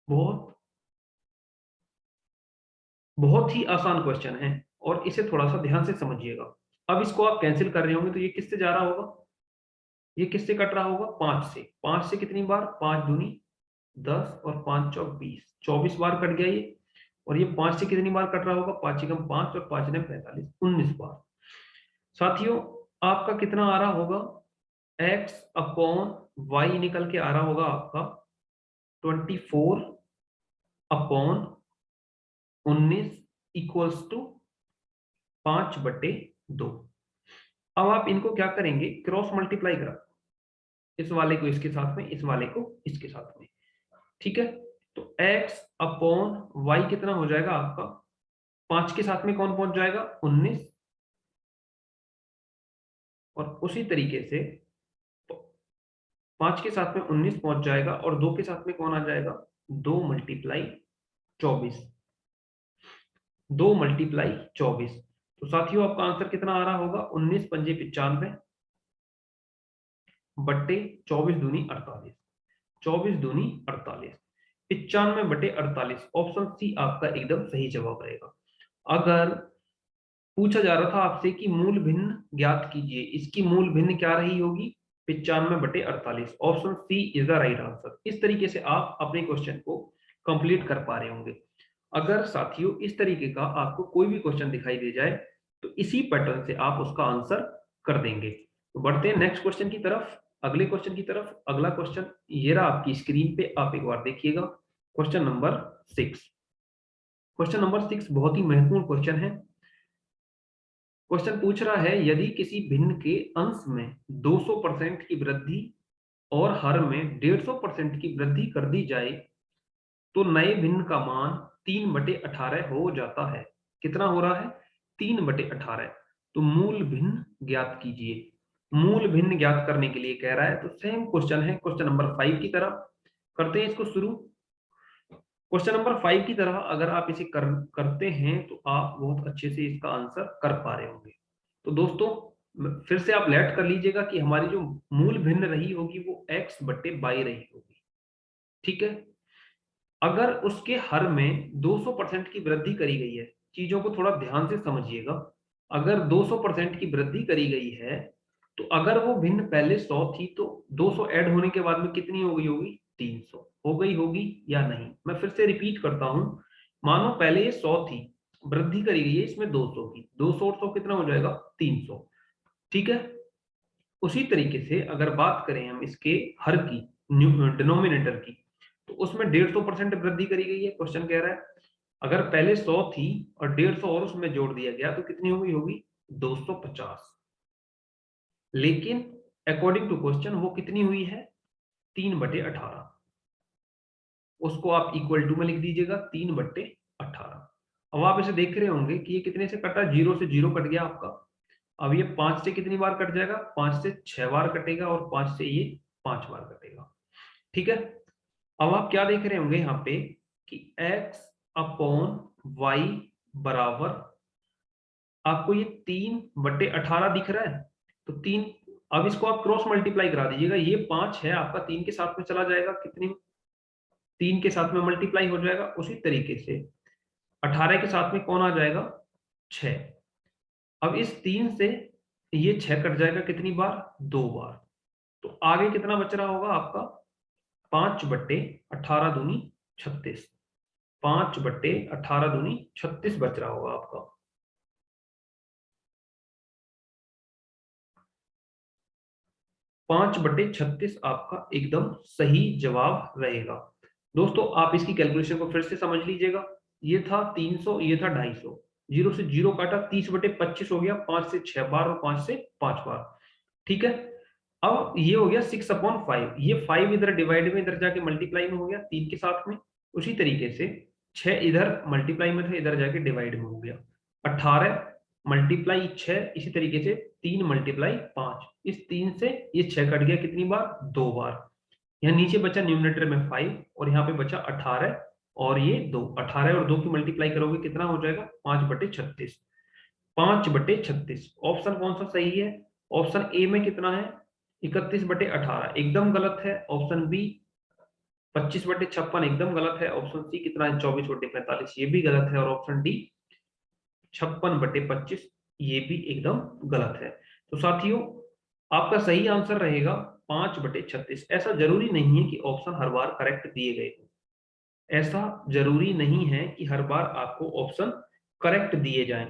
बहुत बहुत ही आसान क्वेश्चन है और इसे थोड़ा सा ध्यान से समझिएगा। अब इसको आप कैंसिल कर रहे होंगे तो ये किससे जा रहा होगा, ये किससे कट रहा होगा? 5 से। 5 से कितनी बार? 5 दूनी 10 और 5 चौक 20, 24 बार कट गया ये। और ये 5 से कितनी बार कट रहा होगा? 5 एकम 5 और 5 एकम 45, 19 बार। साथियों आपका कितना आ रहा होगा? x अपॉन y निकल के आ रहा होगा आपका 24 अपॉन 19 इक्वल्स टू 5/2। अब आप इनको क्या करेंगे? क्रॉस मल्टीप्लाई करा, इस वाले को इसके साथ में, इस वाले को इसके साथ में। ठीक है, तो x अपॉन y कितना हो जाएगा आपका? 5 के साथ में कौन पहुंच जाएगा? 19। और उसी तरीके से 5 के साथ में 19 पहुंच जाएगा, और 2 के साथ में कौन आ जाएगा? 2 मल्टीप्लाई 24। 2 मल्टीप्लाई 24। तो साथियों आपका आंसर कितना आ रहा होगा? 19 पंजे 95 बट्टे 24 दूनी 48। 24 दूनी 48, 95/48। ऑप्शन सी आपका एकदम सही जवाब रहेगा। अगर पूछा जा रहा था आपसे कि मूल भिन्न ज्ञात कीजिए, इसकी मूल भिन्न क्या रही होगी? 95/48। Option C is the right answer. इस तरीके से आप अपने क्वेश्चन को कंप्लीट कर पा रहे होंगे। अगर साथियों इस तरीके का आपको कोई भी क्वेश्चन दिखाई दे जाए तो इसी पैटर्न से आप उसका आंसर कर देंगे। तो बढ़ते हैं नेक्स्ट क्वेश्चन की तरफ, अगले क्वेश्चन की तरफ। अगला क्वेश्चन ये रहा आपकी स्क्रीन पे, आप एक बार देखिएगा। Question number 6। क्वेश्चन नंबर 6 बहुत ही महत्वपूर्ण क्वेश्चन है। क्वेश्चन पूछ रहा है यदि किसी भिन्न के अंश में 200% की वृद्धि और हर में 150% की वृद्धि कर दी जाए तो नए भिन्न का मान 3/18 हो जाता है। कितना हो रहा है? 3/18। तो मूल भिन्न ज्ञात कीजिए। मूल भिन्न ज्ञात करने के लिए कह रहा है, तो सेम क्वेश्चन है क्वेश्चन नंबर 5 की तरह। करते हैं इसको शुरू। क्वेश्चन नंबर 5 की तरह अगर आप इसे करते हैं तो आप बहुत अच्छे से इसका आंसर कर पा रहे होंगे। तो दोस्तों फिर से आप लेट कर लीजिएगा कि हमारी जो मूल भिन्न रही होगी वो x/y रही होगी। ठीक है, अगर उसके हर में 200% की वृद्धि करी गई है, चीजों को थोड़ा ध्यान से समझिएगा। अगर 200% की वृद्धि करी गई है तो अगर वो भिन्न पहले 100 थी तो 200 ऐड होने के बाद में कितनी हो गई होगी? 300 हो गई होगी या नहीं? मैं फिर से रिपीट करता हूं। मानो पहले ये 100 थी, वृद्धि करी गई है इसमें 200 की, 200 और 100 कितना हो जाएगा? 300। ठीक है, उसी तरीके से अगर बात करें हम इसके हर की, डिनोमिनेटर की, तो उसमें 150% वृद्धि करी गई है। क्वेश्चन कह रहा है अगर पहले 100 थी और 150 और उसमें जोड़ दिया गया तो कितनी हो गई होगी? 250। लेकिन अकॉर्डिंग टू क्वेश्चन वो कितनी हुई है? 3/18। उसको आप इक्वल टू में लिख दीजिएगा 3/18। अब आप इसे देख रहे होंगे कि ये कितने से कटा? 0 से 0 कट गया आपका। अब ये 5 से कितनी बार कट जाएगा? 5 से 6 बार कटेगा, और 5 से ये 5 बार कटेगा। ठीक है, अब आप क्या देख रहे होंगे यहाँ पे कि x अपॉन वाई बराबर, आपको ये 3/18 दिख रहा है। तो 3, अब इसको आप क्रॉस मल्टीप्लाई करा दीजिएगा। ये 5 है आपका, 3 के साथ में चला जाएगा, कितनी? 3 के साथ में मल्टीप्लाई हो जाएगा। उसी तरीके से 18 के साथ में कौन आ जाएगा? 6। अब इस 3 से ये 6 कट जाएगा कितनी बार? 2 बार। तो आगे कितना बच रहा होगा आपका? 5/18 दूनी 36। 5/18 दूनी 36 बच रहा होगा आपका। 5/36 आपका एकदम सही जवाब रहेगा। दोस्तों आप इसकी कैलकुलेशन को फिर से समझ लीजिएगा। ये था 300, ये था 250। 0 से 0 काटा, 30/25 हो गया, 5 से 6 बार और 5 से 5 बार। ठीक है, अब ये हो गया 6/5। ये 5 इधर डिवाइड में, इधर जाके मल्टीप्लाई में हो गया 3 के साथ में। उसी तरीके से 6 इधर मल्टीप्लाई में था, इधर जाके डिवाइड में हो गया। 18 मल्टीप्लाई 6, इसी तरीके से 3 मल्टीप्लाई 5। इस 3 से ये 6 कट गया कितनी बार? 2 बार। यहाँ नीचे बचा न्यूमरेटर में 5 और यहाँ पे बचा 18 और ये 2। 18 और 2 की मल्टीप्लाई करोगे कितना हो जाएगा? 5/36। 5/36 ऑप्शन कौन सा सही है? ऑप्शन ए में कितना है? 31/18 एकदम गलत है। ऑप्शन बी 25/56 एकदम गलत है। ऑप्शन सी कितना है? 24/45 ये भी गलत है। और ऑप्शन डी 56/25 ये भी एकदम गलत है। तो साथियों आपका सही आंसर रहेगा 5/36। ऐसा जरूरी नहीं है कि ऑप्शन हर बार करेक्ट दिए गए हो, ऐसा जरूरी नहीं है कि हर बार आपको ऑप्शन करेक्ट दिए जाएं।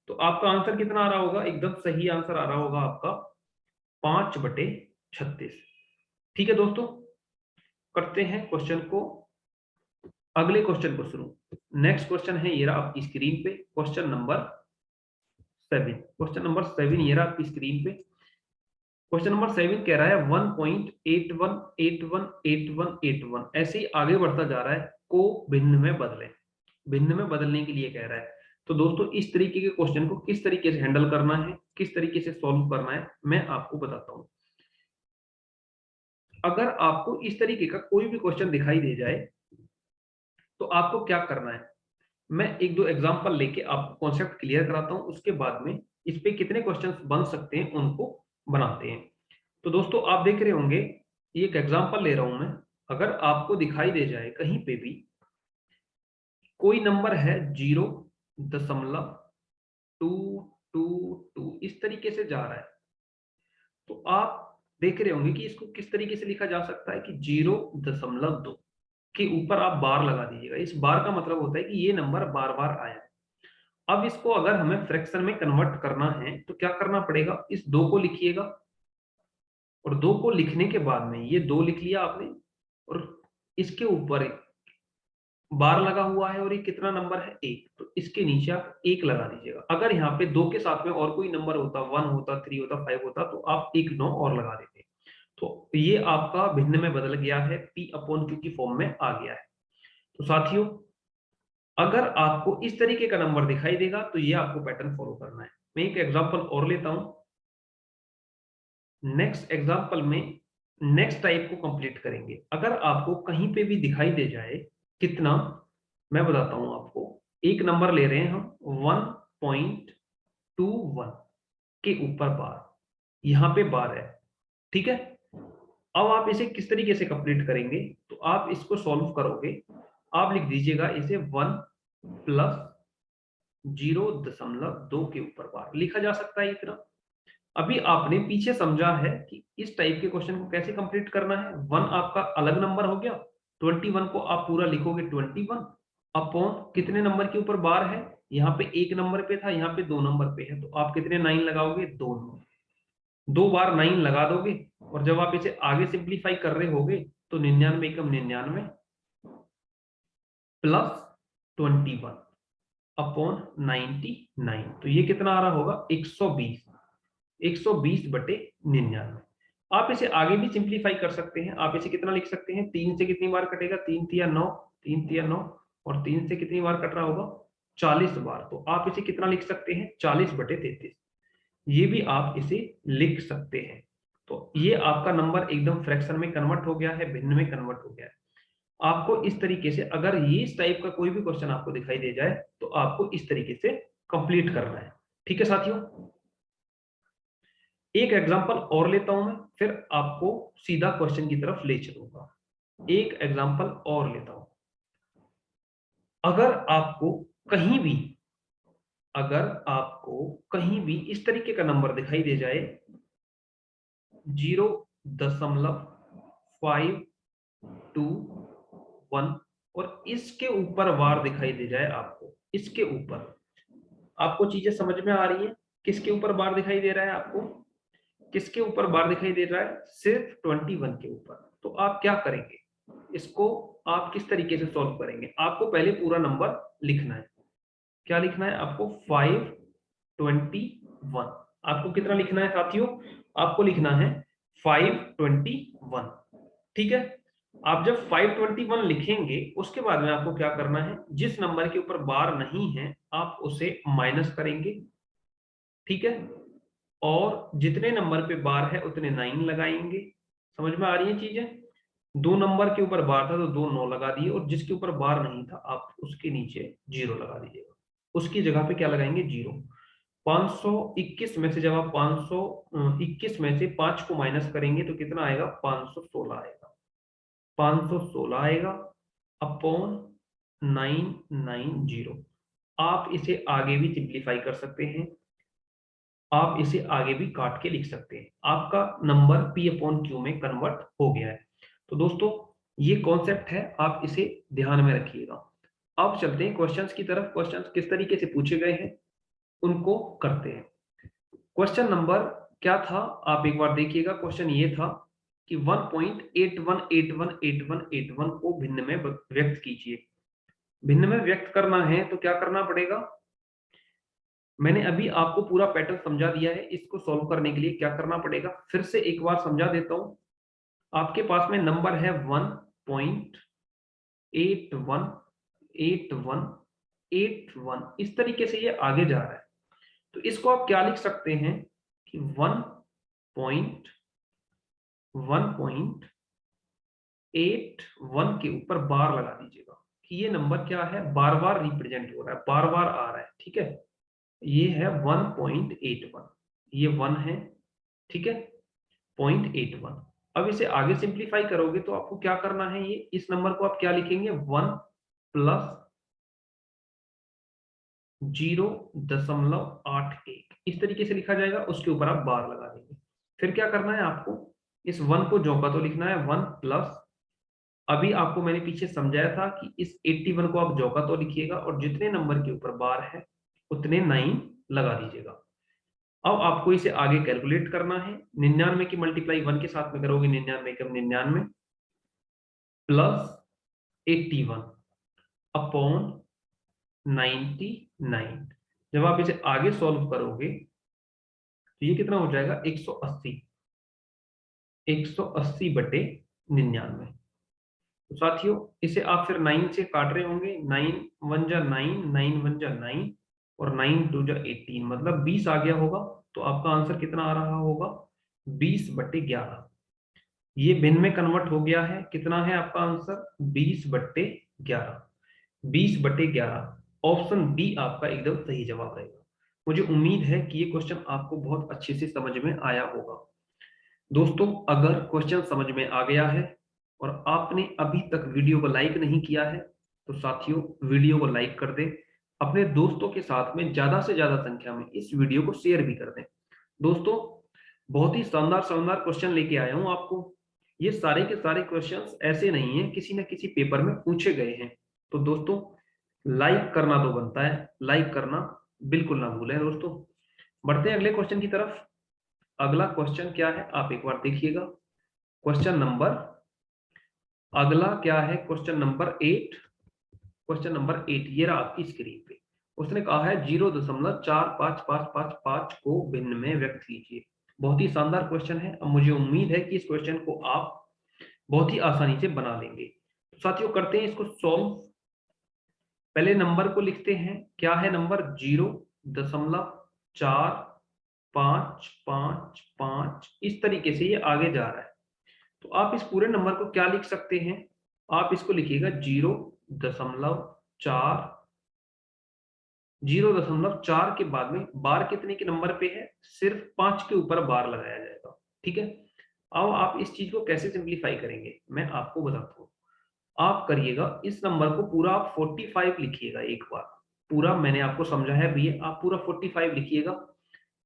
तो आपका आंसर कितना आ रहा होगा, एकदम सही आंसर आ रहा होगा आपका 5/36। ठीक है दोस्तों, करते हैं क्वेश्चन को, अगले क्वेश्चन को शुरू। नेक्स्ट क्वेश्चन है ये रहा आपकी स्क्रीन पे, क्वेश्चन नंबर 7। क्वेश्चन नंबर 7 ये रहा आपकी स्क्रीन पे। क्वेश्चन नंबर 7 कह रहा है 1.81818181 ऐसे ही आगे बढ़ता जा रहा है, को भिन्न में बदले, भिन्न में बदलने के लिए कह रहा है। तो दोस्तों इस तरीके के क्वेश्चन को किस तरीके से हैंडल करना है, किस तरीके से सॉल्व करना है, मैं आपको बताता हूं। अगर आपको इस तरीके का कोई भी क्वेश्चन दिखाई दे जाए तो आपको क्या करना है, मैं एक दो एग्जांपल लेके आपको कॉन्सेप्ट क्लियर कराता हूं, उसके बाद में इस पे कितने क्वेश्चंस बन सकते हैं उनको बनाते हैं। तो दोस्तों आप देख रहे होंगे, ये एक एग्जांपल ले रहा हूं मैं। अगर आपको दिखाई दे जाए कहीं पे भी कोई नंबर है 0.222 इस तरीके से जा रहा है, तो आप देख रहे होंगे कि इसको किस तरीके से लिखा जा सकता है कि 0.2 के ऊपर आप बार लगा दीजिएगा। इस बार का मतलब होता है कि ये नंबर बार बार आया है। अब इसको अगर हमें फ्रैक्शन में कन्वर्ट करना है तो क्या करना पड़ेगा, इस 2 को लिखिएगा, और 2 को लिखने के बाद में ये 2 लिख लिया आपने, और इसके ऊपर बार लगा हुआ है और ये कितना नंबर है 1, तो इसके नीचे आप 1 लगा दीजिएगा। अगर यहाँ पे 2 के साथ में और कोई नंबर होता, 1 होता, 3 होता, 5 होता, तो आप एक 9 और लगा देते। तो ये आपका भिन्न में बदल गया है, P/Q की फॉर्म में आ गया है। तो साथियों अगर आपको इस तरीके का नंबर दिखाई देगा तो ये आपको पैटर्न फॉलो करना है। मैं एक एग्जांपल और लेता हूं। नेक्स्ट एग्जांपल में नेक्स्ट टाइप को कंप्लीट करेंगे। अगर आपको कहीं पे भी दिखाई दे जाए, कितना, मैं बताता हूं आपको। एक नंबर ले रहे हैं हम 1.21 के ऊपर बार, यहां पे बार है, ठीक है। अब आप इसे किस तरीके से कंप्लीट करेंगे, तो आप इसको सॉल्व करोगे। आप लिख दीजिएगा इसे 1 प्लस 0.2 के ऊपर बार लिखा जा सकता है इतना। अभी आपने पीछे समझा है कि इस टाइप के क्वेश्चन को कैसे कंप्लीट करना है। 1 आपका अलग नंबर हो गया, 21 को आप पूरा लिखोगे 21 अपॉन कितने नंबर के ऊपर बार है, यहाँ पे 1 नंबर पे था, यहाँ पे 2 नंबर पे है, तो आप कितने 9 लगाओगे, 2 2 बार 9 लगा दोगे। और जब आप इसे आगे सिंप्लीफाई कर रहे होगे तो 99 एकम 99 प्लस 21 अपॉन 99, तो ये कितना आ रहा होगा 120, 120/99। आप इसे आगे भी सिंप्लीफाई कर सकते हैं। आप इसे कितना लिख सकते हैं, 3 से कितनी बार कटेगा, 3 तिया 9, 3 तिया 9, और 3 से कितनी बार कट रहा होगा, 40 बार। तो आप इसे कितना लिख सकते हैं, 40/33। ये भी आप इसे लिख सकते हैं। तो ये आपका नंबर एकदम फ्रैक्शन में कन्वर्ट हो गया है, भिन्न में कन्वर्ट हो गया है। आपको इस तरीके से अगर ये इस टाइप का कोई भी क्वेश्चन आपको दिखाई दे जाए तो आपको इस तरीके से कंप्लीट करना है। ठीक है साथियों, एक एग्जांपल और लेता हूं मैं, फिर आपको सीधा क्वेश्चन की तरफ ले चलूंगा। एक एग्जांपल और लेता हूं। अगर आपको कहीं भी, अगर आपको कहीं भी इस तरीके का नंबर दिखाई दे जाए 0.521 और इसके ऊपर बार दिखाई दे जाए आपको, इसके ऊपर, आपको चीजें समझ में आ रही है, किसके ऊपर बार दिखाई दे रहा है आपको, किसके ऊपर बार दिखाई दे रहा है, सिर्फ 21 के ऊपर। तो आप क्या करेंगे, इसको आप किस तरीके से सॉल्व करेंगे। आपको पहले पूरा नंबर लिखना है। क्या लिखना है आपको, 521। आपको कितना लिखना है साथियों, आपको लिखना है 521। ठीक है, आप जब 521 लिखेंगे उसके बाद में आपको क्या करना है, जिस नंबर के ऊपर बार नहीं है आप उसे माइनस करेंगे, ठीक है, और जितने नंबर पे बार है उतने 9 लगाएंगे। समझ में आ रही है चीजें। 2 नंबर के ऊपर बार था तो 2 9 लगा दिए, और जिसके ऊपर बार नहीं था आप उसके नीचे 0 लगा दीजिएगा, उसकी जगह पे क्या लगाएंगे, 0। 521 में से जब आप 521 में से 5 को माइनस करेंगे तो कितना आएगा, 516 आएगा, 516 आएगा अपॉन 990। आप इसे आगे भी सिंप्लीफाई कर सकते हैं। आप इसे आगे भी काट के लिख सकते हैं। आपका नंबर P/Q में कन्वर्ट हो गया है। तो दोस्तों ये कॉन्सेप्ट है, आप इसे ध्यान में रखिएगा। अब चलते हैं क्वेश्चंस की तरफ। क्वेश्चंस किस तरीके से पूछे गए हैं उनको करते हैं। क्वेश्चन नंबर क्या था, आप एक बार देखिएगा। क्वेश्चन ये था कि 1.81818181 को भिन्न में व्यक्त कीजिए। भिन्न में व्यक्त करना है तो क्या करना पड़ेगा, मैंने अभी आपको पूरा पैटर्न समझा दिया है। इसको सॉल्व करने के लिए क्या करना पड़ेगा फिर से एक बार समझा देता हूं। आपके पास में नंबर है 1.818181, इस तरीके से ये आगे जा रहा है। तो इसको आप क्या लिख सकते हैं कि 1.81 के ऊपर बार लगा दीजिएगा कि ये नंबर क्या है, बार बार रिप्रेजेंट हो रहा है, बार बार आ रहा है। ठीक है, ये है 1.81, ये 1 है, ठीक है, 0.81। अब इसे आगे सिंप्लीफाई करोगे तो आपको क्या करना है, ये इस नंबर को आप क्या लिखेंगे, 1 प्लस 0.81 इस तरीके से लिखा जाएगा। उसके ऊपर आप बार लगा देंगे। फिर क्या करना है आपको, इस 1 को ज्यों का तो लिखना है 1 प्लस, अभी आपको मैंने पीछे समझाया था कि इस 81 को आप ज्यों का तो लिखिएगा और जितने नंबर के ऊपर बार है उतने 9 लगा दीजिएगा। अब आपको इसे आगे कैलकुलेट करना है। 99 की मल्टीप्लाई 1 के साथ में करोगे, 99 कम 99 प्लस 81 अपॉन 99। जब आप इसे आगे सॉल्व करोगे तो ये कितना हो जाएगा, 180, 180 बटे 99। तो साथियों इसे आप फिर 9 से काट रहे होंगे, 9 1 जा 9, 9 1 जा 9 और 9 2 जा 18, मतलब 20 आ गया होगा। तो आपका आंसर कितना आ रहा होगा, 20 बटे 11। ये भिन्न में कन्वर्ट हो गया है। कितना है आपका आंसर, 20 बटे 11। 20 बटे 11 ऑप्शन बी आपका एकदम सही जवाब रहेगा। मुझे उम्मीद है कि ये क्वेश्चन आपको बहुत अच्छे से समझ में आया होगा। दोस्तों अगर क्वेश्चन समझ में आ गया है और आपने अभी तक वीडियो को लाइक नहीं किया है तो साथियों वीडियो को लाइक कर दें, अपने दोस्तों के साथ में ज्यादा से ज्यादा संख्या में इस वीडियो को शेयर भी कर दें। दोस्तों बहुत ही शानदार शानदार क्वेश्चन लेके आया हूं आपको। ये सारे के सारे क्वेश्चंस ऐसे नहीं है, किसी न किसी पेपर में पूछे गए हैं। तो दोस्तों लाइक करना तो बनता है, लाइक करना बिल्कुल ना भूलें। दोस्तों बढ़ते हैं अगले क्वेश्चन की तरफ। अगला क्वेश्चन क्या है आप एक बार देखिएगा। क्वेश्चन नंबर अगला क्या है, क्वेश्चन नंबर 8। क्वेश्चन नंबर 8 ये रहा आपकी स्क्रीन पे। उसने कहा है 0.45555 को भिन्न में व्यक्त कीजिए। बहुत ही शानदार क्वेश्चन है। अब मुझे उम्मीद है कि इस क्वेश्चन को आप बहुत ही आसानी से बना लेंगे। तो साथियों करते हैं इसको सॉल्व। पहले नंबर को लिखते हैं, क्या है नंबर, 0.4555, इस तरीके से ये आगे जा रहा है। तो आप इस पूरे नंबर को क्या लिख सकते हैं, आप इसको लिखिएगा 0.4 के बाद में बार कितने के नंबर पे है, सिर्फ 5 के ऊपर बार लगाया जाएगा। ठीक है, अब आप इस चीज को कैसे सिंप्लीफाई करेंगे मैं आपको बताता हूँ। आप करिएगा इस नंबर को पूरा आप 45 लिखिएगा। एक बार पूरा मैंने आपको समझाया भी है, आप पूरा 45 लिखिएगा।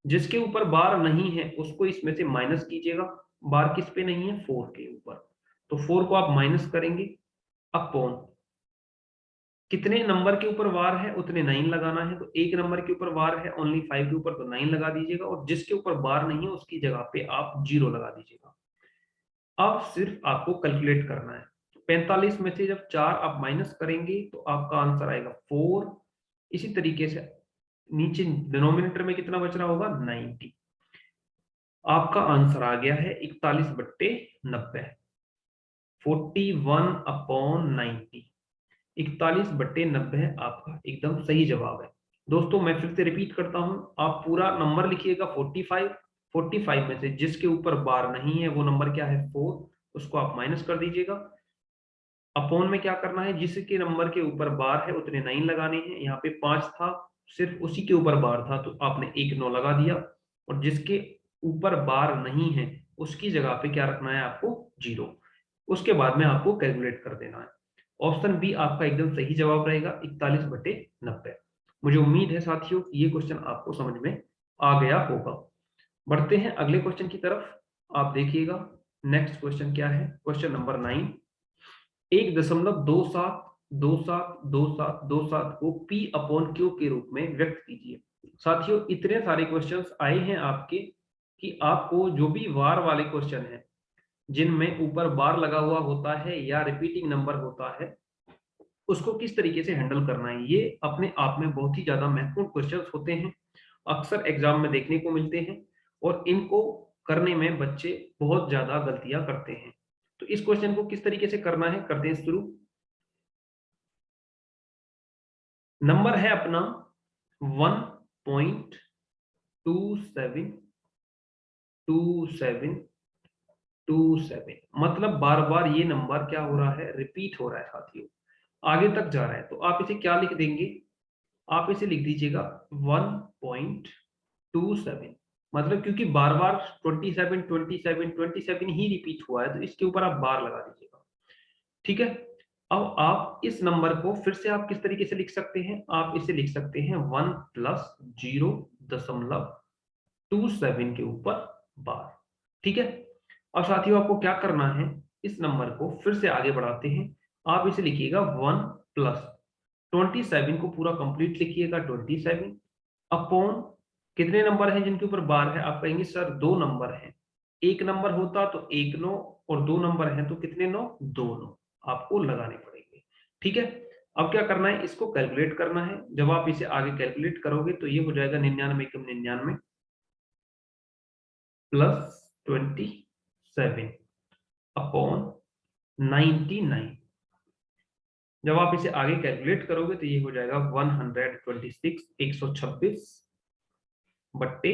जिसके ऊपर बार नहीं है उसको इसमें से माइनस कीजिएगा। बार किस पे नहीं है, 4 के ऊपर, तो 4 को आप माइनस करेंगे अपॉन कितने नंबर के ऊपर वार है उतने 9 लगाना है। तो एक नंबर के ऊपर वार है ओनली 5 के ऊपर, तो 9 लगा दीजिएगा और जिसके ऊपर बार नहीं है उसकी जगह पे आप 0 लगा दीजिएगा। अब सिर्फ आपको कैलकुलेट करना है। 45 में से जब 4 आप माइनस करेंगे तो आपका आंसर आएगा 4। इसी तरीके से नीचे डिनोमिनेटर में कितना बच रहा होगा, 90। आपका आंसर आ गया है 41 बट्टे 90, 41/90। 41 बट्टे 90 आपका एकदम सही जवाब है। दोस्तों मैं फिर से रिपीट करता हूं, आप पूरा नंबर लिखिएगा 45। 45 में से जिसके ऊपर बार नहीं है वो नंबर क्या है, 4, उसको आप माइनस कर दीजिएगा। अपॉन में क्या करना है, जिसके नंबर के ऊपर बार है उतने 9 लगाने हैं। यहाँ पे 5 था, सिर्फ उसी के ऊपर बार था तो आपने एक 9 लगा दिया और जिसके ऊपर बार नहीं है उसकी जगह पे क्या रखना है आपको, 0। उसके बाद में आपको कैलकुलेट कर देना है। ऑप्शन बी आपका एकदम सही जवाब रहेगा, 41 बटे 90। मुझे उम्मीद है साथियों कि ये क्वेश्चन आपको समझ में आ गया होगा। बढ़ते हैं अगले क्वेश्चन की तरफ। आप देखिएगा नेक्स्ट क्वेश्चन क्या है। क्वेश्चन नंबर 9, 1.27272727 को P/Q के रूप में व्यक्त कीजिए। साथियों इतने सारे क्वेश्चंस आए हैं आपके कि आपको जो भी वार वाले क्वेश्चन हैं जिनमें ऊपर बार लगा हुआ होता है या रिपीटिंग नंबर होता है, उसको किस तरीके से हैंडल करना है, ये अपने आप में बहुत ही ज्यादा महत्वपूर्ण क्वेश्चंस होते हैं, अक्सर एग्जाम में देखने को मिलते हैं और इनको करने में बच्चे बहुत ज्यादा गलतियां करते हैं। तो इस क्वेश्चन को किस तरीके से करना है करते हैं शुरू। नंबर है अपना 1.272727, मतलब बार बार ये नंबर क्या हो रहा है, रिपीट हो रहा है साथियों, आगे तक जा रहा है। तो आप इसे क्या लिख देंगे, आप इसे लिख दीजिएगा 1.27, मतलब क्योंकि बार बार 27 ही रिपीट हुआ है तो इसके ऊपर आप बार लगा दीजिएगा। ठीक है, अब आप इस नंबर को फिर से आप किस तरीके से लिख सकते हैं, आप इसे लिख सकते हैं 1 + 0.27 के ऊपर बार। ठीक है, अब साथियों आपको क्या करना है, इस नंबर को फिर से आगे बढ़ाते हैं। आप इसे लिखिएगा 1 + 27 को पूरा कंप्लीट लिखिएगा 27 अपॉन कितने नंबर हैं जिनके ऊपर बार है। आप कहेंगे सर 2 नंबर हैं, एक नंबर होता तो 1 9 और 2 नंबर हैं तो कितने 9, 2 9 आपको लगाने पड़ेंगे। ठीक है, अब क्या करना है, इसको कैलकुलेट करना है। जब आप इसे आगे कैलकुलेट करोगे तो ये हो जाएगा 99 × 99 + 27 अपॉन 99। जब आप इसे आगे कैलकुलेट करोगे तो ये हो जाएगा 126 बट्टे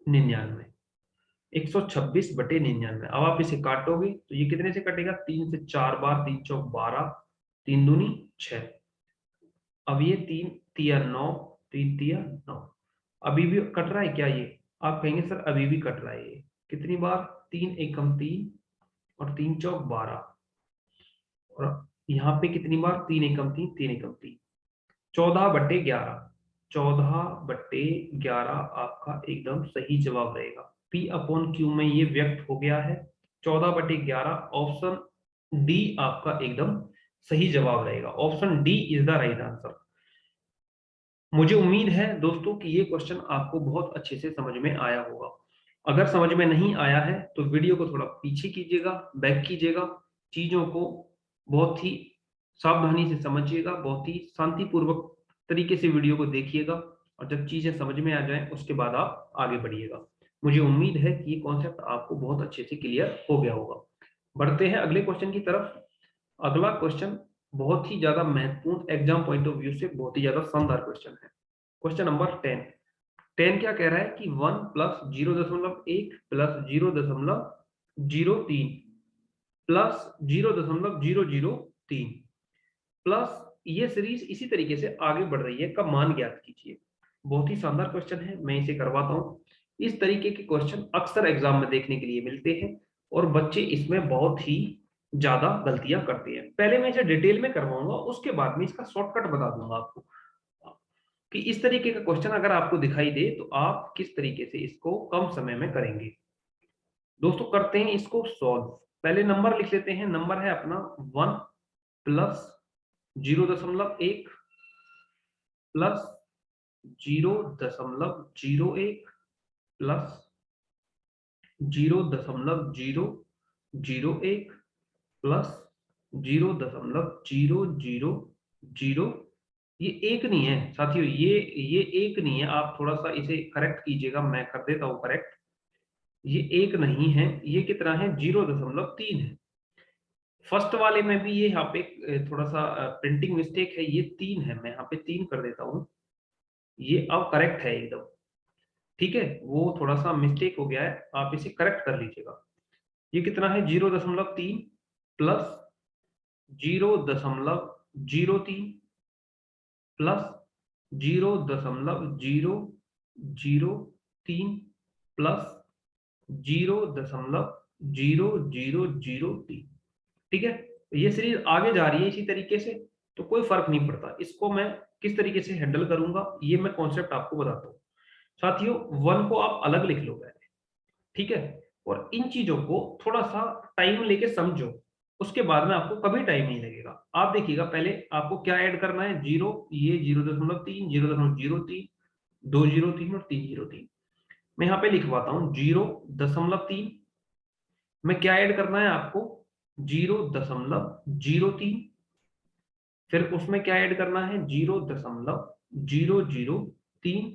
99, 126/99। अब आप इसे काटोगे तो ये कितने से कटेगा, 3 से 4 बार, 3 चौक 12, 3 दूनी 6। अब ये 3 तिया 9, 3 तिया 9, अभी भी कट रहा है क्या ये, आप कहेंगे सर अभी भी कट रहा है। ये कितनी बार, 3 एकम 3 और 3 चौक 12, और यहाँ पे कितनी बार, 3 एकम 3, 3 एकम 3, 14/11, 14/11 आपका एकदम सही जवाब रहेगा। P/Q में ये व्यक्त हो गया है 14/11, ऑप्शन डी आपका एकदम सही जवाब रहेगा। Option D is the right answer. मुझे उम्मीद है दोस्तों कि ये क्वेश्चन आपको बहुत अच्छे से समझ में आया होगा। अगर समझ में नहीं आया है तो वीडियो को थोड़ा पीछे कीजिएगा, बैक कीजिएगा, चीजों को बहुत ही सावधानी से समझिएगा, बहुत ही शांतिपूर्वक तरीके से वीडियो को देखिएगा, और जब चीजें समझ में आ जाएं उसके बाद आप आगे बढ़िएगा। मुझे उम्मीद है कि ये कॉन्सेप्ट आपको बहुत अच्छे से क्लियर हो गया होगा। बढ़ते हैं अगले क्वेश्चन की तरफ। अगला क्वेश्चन बहुत ही ज्यादा महत्वपूर्ण, एग्जाम पॉइंट ऑफ व्यू से बहुत ही ज्यादा शानदार क्वेश्चन है। Question number 10। 10 क्या कह रहा है कि 1 + 0.1 + 0.03 प्लस 0.003 प्लस ये सीरीज इसी तरीके से आगे बढ़ रही है का मान ज्ञात कीजिए। बहुत ही शानदार क्वेश्चन है, मैं इसे करवाता हूं। इस तरीके के क्वेश्चन अक्सर एग्जाम में देखने के लिए मिलते हैं और बच्चे इसमें बहुत ही ज्यादा गलतियां करते हैं। पहले मैं इसे डिटेल में करवाऊंगा, उसके बाद में इसका शॉर्टकट बता दूंगा आपको कि इस तरीके का क्वेश्चन अगर आपको दिखाई दे तो आप किस तरीके से इसको कम समय में करेंगे। दोस्तों करते हैं इसको सॉल्व। पहले नंबर लिख लेते हैं। नंबर है अपना 1 + 0.1 प्लस 0.01 प्लस 0.001 प्लस 0.0000। ये एक नहीं है साथियों, ये एक नहीं है, आप थोड़ा सा इसे करेक्ट कीजिएगा, मैं कर देता हूं करेक्ट। ये एक नहीं है, ये कितना है, 0.3 है। फर्स्ट वाले में भी ये यहाँ पे थोड़ा सा प्रिंटिंग मिस्टेक है, ये 3 है, मैं यहाँ पे 3 कर देता हूँ, ये अब करेक्ट है एकदम। ठीक है, वो थोड़ा सा मिस्टेक हो गया है, आप इसे करेक्ट कर लीजिएगा। ये कितना है, 0.3 प्लस 0.03 प्लस 0.003 प्लस 0.0003। ठीक है, तो ये सीरीज आगे जा रही है इसी तरीके से, तो कोई फर्क नहीं पड़ता। इसको मैं किस तरीके से हैंडल करूंगा ये मैं कॉन्सेप्ट आपको बताता हूँ। साथियों 1 को आप अलग लिख लो पहले, ठीक है, और इन चीजों को थोड़ा सा टाइम लेके समझो, उसके बाद में आपको कभी टाइम नहीं लगेगा। आप देखिएगा पहले आपको क्या ऐड करना है, जीरो, ये 0.3, 0.03, 203 और 303। मैं यहाँ पे लिखवाता हूँ 0.3 में क्या ऐड करना है आपको, 0.03, फिर उसमें क्या ऐड करना है 0.003,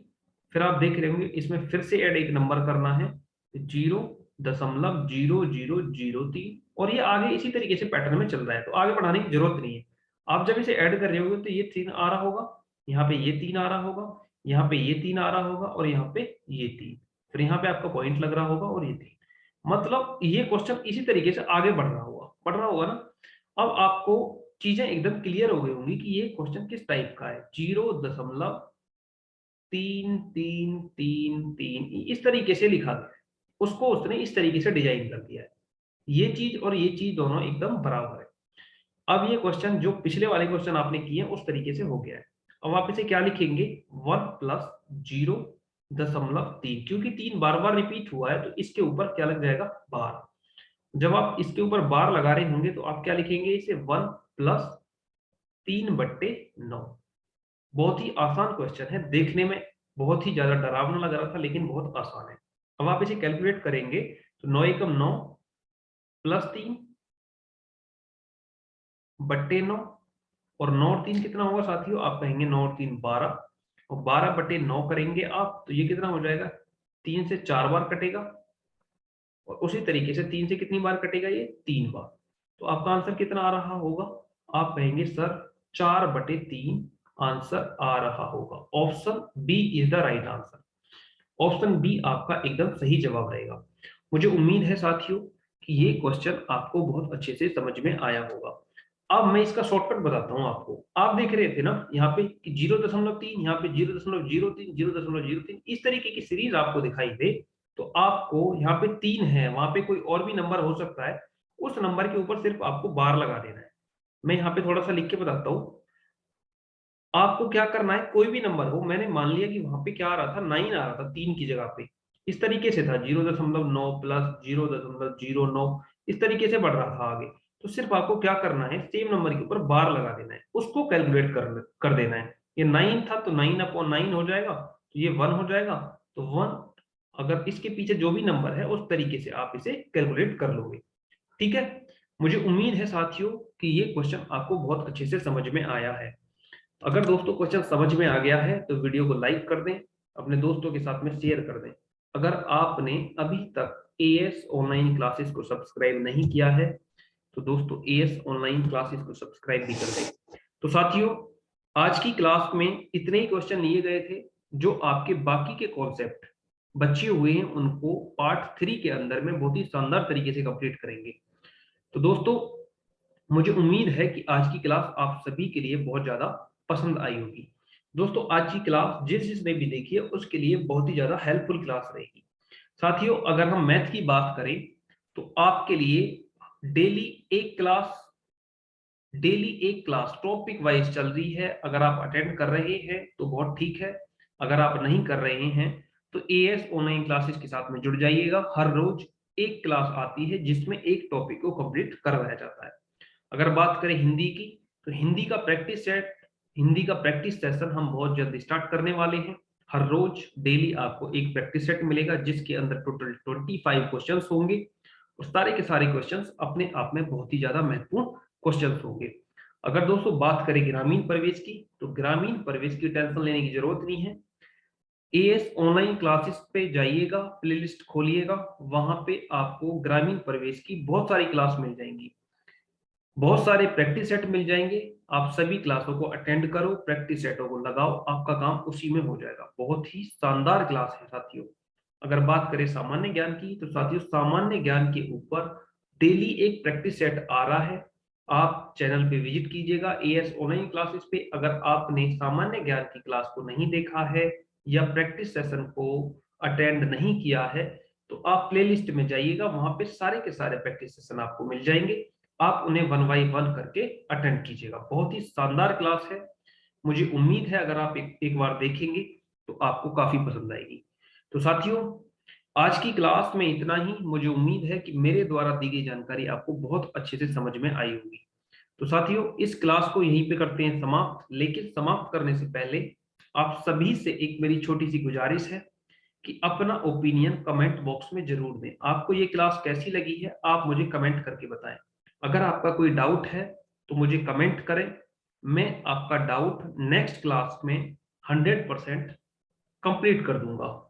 फिर आप देख रहे होंगे इसमें फिर से ऐड एक नंबर करना है 0.0003, और ये आगे इसी तरीके से पैटर्न में चल रहा है, तो आगे बढ़ाने की जरूरत नहीं है। आप जब इसे ऐड कर रहे होगे तो ये 3 आ रहा होगा, यहाँ पे ये 3 आ रहा होगा, यहाँ पे ये 3 आ रहा होगा, और यहाँ पे ये 3, फिर यहाँ पे आपका पॉइंट लग रहा होगा, और ये 3, मतलब ये क्वेश्चन इसी तरीके से आगे बढ़ रहा होगा ना। अब आपको चीजें एकदम क्लियर हो गई होंगी कि ये क्वेश्चन किस टाइप का है। 0.33333 इस तरीके से लिखा गया है, उसको उसने इस तरीके से डिजाइन कर दिया है। ये चीज और ये चीज दोनों एकदम बराबर है। अब ये क्वेश्चन जो पिछले वाले क्वेश्चन आपने किए उस तरीके से हो गया है। अब आप इसे क्या लिखेंगे, 1+0.3, क्योंकि 3 बार बार रिपीट हुआ है तो इसके ऊपर क्या लग जाएगा, बार। जब आप इसके ऊपर बार लगा रहे होंगे तो आप क्या लिखेंगे इसे, 1+3/9। बहुत ही आसान क्वेश्चन है, देखने में बहुत ही ज्यादा डरावना लग रहा था लेकिन बहुत आसान है। अब आप इसे कैलकुलेट करेंगे तो 9 एकम 9 +3/9, और 9 और 3 कितना होगा साथियों, आप कहेंगे 9 और 3 12, और 12/9 करेंगे आप तो ये कितना हो जाएगा, 3 से 4 बार कटेगा, और उसी तरीके से 3 से कितनी बार कटेगा, ये 3 बार। तो आपका आंसर कितना आ रहा होगा, आप कहेंगे सर 4/3 आंसर आ रहा होगा। Option B is the right answer. Option B आपका एकदम सही जवाब रहेगा। मुझे उम्मीद है साथियों कि ये क्वेश्चन आपको बहुत अच्छे से समझ में आया होगा। अब मैं इसका शॉर्टकट बताता हूं आपको। आप देख रहे थे ना यहाँ पे कि 0.3, यहाँ पे 0.03, 0.03, इस तरीके की सीरीज आपको दिखाई दे तो आपको यहाँ पे 3 है, वहां पे कोई और भी नंबर हो सकता है, उस नंबर के ऊपर सिर्फ आपको बार लगा देना है। मैं यहाँ पे थोड़ा सा लिख के बताता हूँ। आपको क्या करना है, कोई भी नंबर हो, मैंने मान लिया कि वहां पे क्या आ रहा था, 9 आ रहा था 3 की जगह पे, इस तरीके से था 0.9 प्लस 0.09, इस तरीके से बढ़ रहा था आगे। तो सिर्फ आपको क्या करना है, सेम नंबर के ऊपर बार लगा देना है, उसको कैलकुलेट कर देना है। ये 9 था तो 9/9 हो जाएगा, तो ये 1 हो जाएगा, तो 1, अगर इसके पीछे जो भी नंबर है उस तरीके से आप इसे कैलकुलेट कर लोगे। ठीक है, मुझे उम्मीद है साथियों कि ये क्वेश्चन आपको बहुत अच्छे से समझ में आया है। अगर दोस्तों क्वेश्चन समझ में आ गया है तो वीडियो को लाइक कर दें, अपने दोस्तों के साथ में शेयर कर दें। अगर आपने अभी तक एएस ऑनलाइन क्लासेस को सब्सक्राइब नहीं किया है तो दोस्तों एएस ऑनलाइन क्लासेस को सब्सक्राइब भी कर दें। तो साथियों आज की क्लास में इतने ही क्वेश्चन लिए गए थे, जो आपके बाकी के कॉन्सेप्ट बचे हुए हैं उनको पार्ट 3 के अंदर में बहुत ही शानदार तरीके से कंप्लीट करेंगे। तो दोस्तों मुझे उम्मीद है कि आज की क्लास आप सभी के लिए बहुत ज्यादा पसंद आई होगी। दोस्तों आज की क्लास जिस जिसने भी देखी है उसके लिए बहुत ही ज्यादा हेल्पफुल क्लास रहेगी। साथियों अगर हम मैथ की बात करें तो आपके लिए डेली एक क्लास टॉपिक वाइज चल रही है। अगर आप अटेंड कर रहे हैं तो बहुत ठीक है, अगर आप नहीं कर रहे हैं तो एएस ऑनलाइन क्लासेस के साथ में जुड़ जाइएगा। हर रोज एक क्लास आती है जिसमें एक टॉपिक को कंप्लीट करवाया जाता है। अगर बात करें हिंदी की तो हिंदी का प्रैक्टिस सेशन हम बहुत जल्द स्टार्ट करने वाले हैं। हर रोज डेली आपको एक प्रैक्टिस सेट मिलेगा जिसके अंदर टोटल 25 क्वेश्चंस होंगे, और सारे के सारे क्वेश्चंस अपने आप में बहुत ही ज्यादा महत्वपूर्ण क्वेश्चंस होंगे। अगर दोस्तों बात करें ग्रामीण प्रवेश की तो ग्रामीण प्रवेश की टेंशन लेने की जरूरत नहीं है। एएस ऑनलाइन क्लासेस पे जाइएगा, प्लेलिस्ट खोलिएगा, वहां पे आपको ग्रामीण प्रवेश की बहुत सारी क्लास मिल जाएंगी, बहुत सारे प्रैक्टिस सेट मिल जाएंगे। आप सभी क्लासों को अटेंड करो, प्रैक्टिस सेटों को लगाओ, आपका काम उसी में हो जाएगा। बहुत ही शानदार क्लास है साथियों। अगर बात करें सामान्य ज्ञान की तो साथियों सामान्य ज्ञान के ऊपर डेली एक प्रैक्टिस सेट आ रहा है। आप चैनल पे विजिट कीजिएगा एएस ऑनलाइन क्लासेस पे। अगर आपने सामान्य ज्ञान की क्लास को नहीं देखा है या प्रैक्टिस सेशन को अटेंड नहीं किया है तो आप प्लेलिस्ट में जाइएगा, वहां पे सारे के सारे प्रैक्टिस सेशन आपको मिल जाएंगे। आप उन्हें 1 बाय 1 करके अटेंड कीजिएगा। बहुत ही शानदार क्लास है, मुझे उम्मीद है अगर आप एक बार देखेंगे तो आपको काफी पसंद आएगी। तो साथियों, आज की क्लास में इतना ही। मुझे उम्मीद है कि मेरे द्वारा दी गई जानकारी आपको बहुत अच्छे से समझ में आई होगी। तो साथियों, इस क्लास को यहीं पे करते हैं समाप्त। लेकिन समाप्त करने से पहले आप सभी से एक मेरी छोटी सी गुजारिश है कि अपना ओपिनियन कमेंट बॉक्स में जरूर दें। आपको ये क्लास कैसी लगी है आप मुझे कमेंट करके बताएं। अगर आपका कोई डाउट है तो मुझे कमेंट करें, मैं आपका डाउट नेक्स्ट क्लास में 100% कंप्लीट कर दूंगा।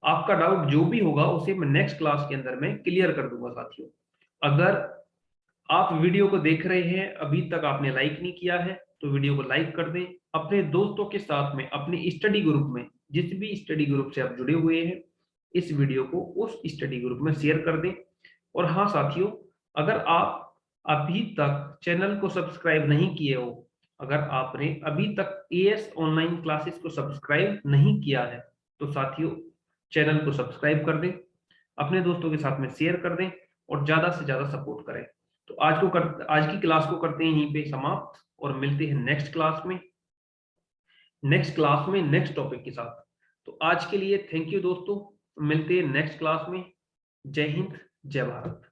आपका डाउट जो भी होगा उसे मैं नेक्स्ट क्लास के अंदर में क्लियर कर दूंगा। साथियों, अगर आप वीडियो को देख रहे हैं, अभी तक आपने लाइक नहीं किया है तो वीडियो को लाइक कर दें। अपने दोस्तों के साथ में अपने स्टडी ग्रुप में, जिस भी स्टडी ग्रुप से आप जुड़े हुए हैं, इस वीडियो को उस स्टडी ग्रुप में शेयर कर दें। और हाँ साथियों, अगर आप अभी तक चैनल को सब्सक्राइब नहीं किए हो, अगर आपने अभी तक एएस ऑनलाइन क्लासेस को सब्सक्राइब नहीं किया है तो साथियों चैनल को सब्सक्राइब कर दें, अपने दोस्तों के साथ में शेयर कर दें और ज्यादा से ज्यादा सपोर्ट करें। तो आज की क्लास को करते हैं यहीं पे समाप्त और मिलते हैं नेक्स्ट टॉपिक के साथ। तो आज के लिए थैंक यू दोस्तों, मिलते हैं नेक्स्ट क्लास में। जय हिंद, जय भारत।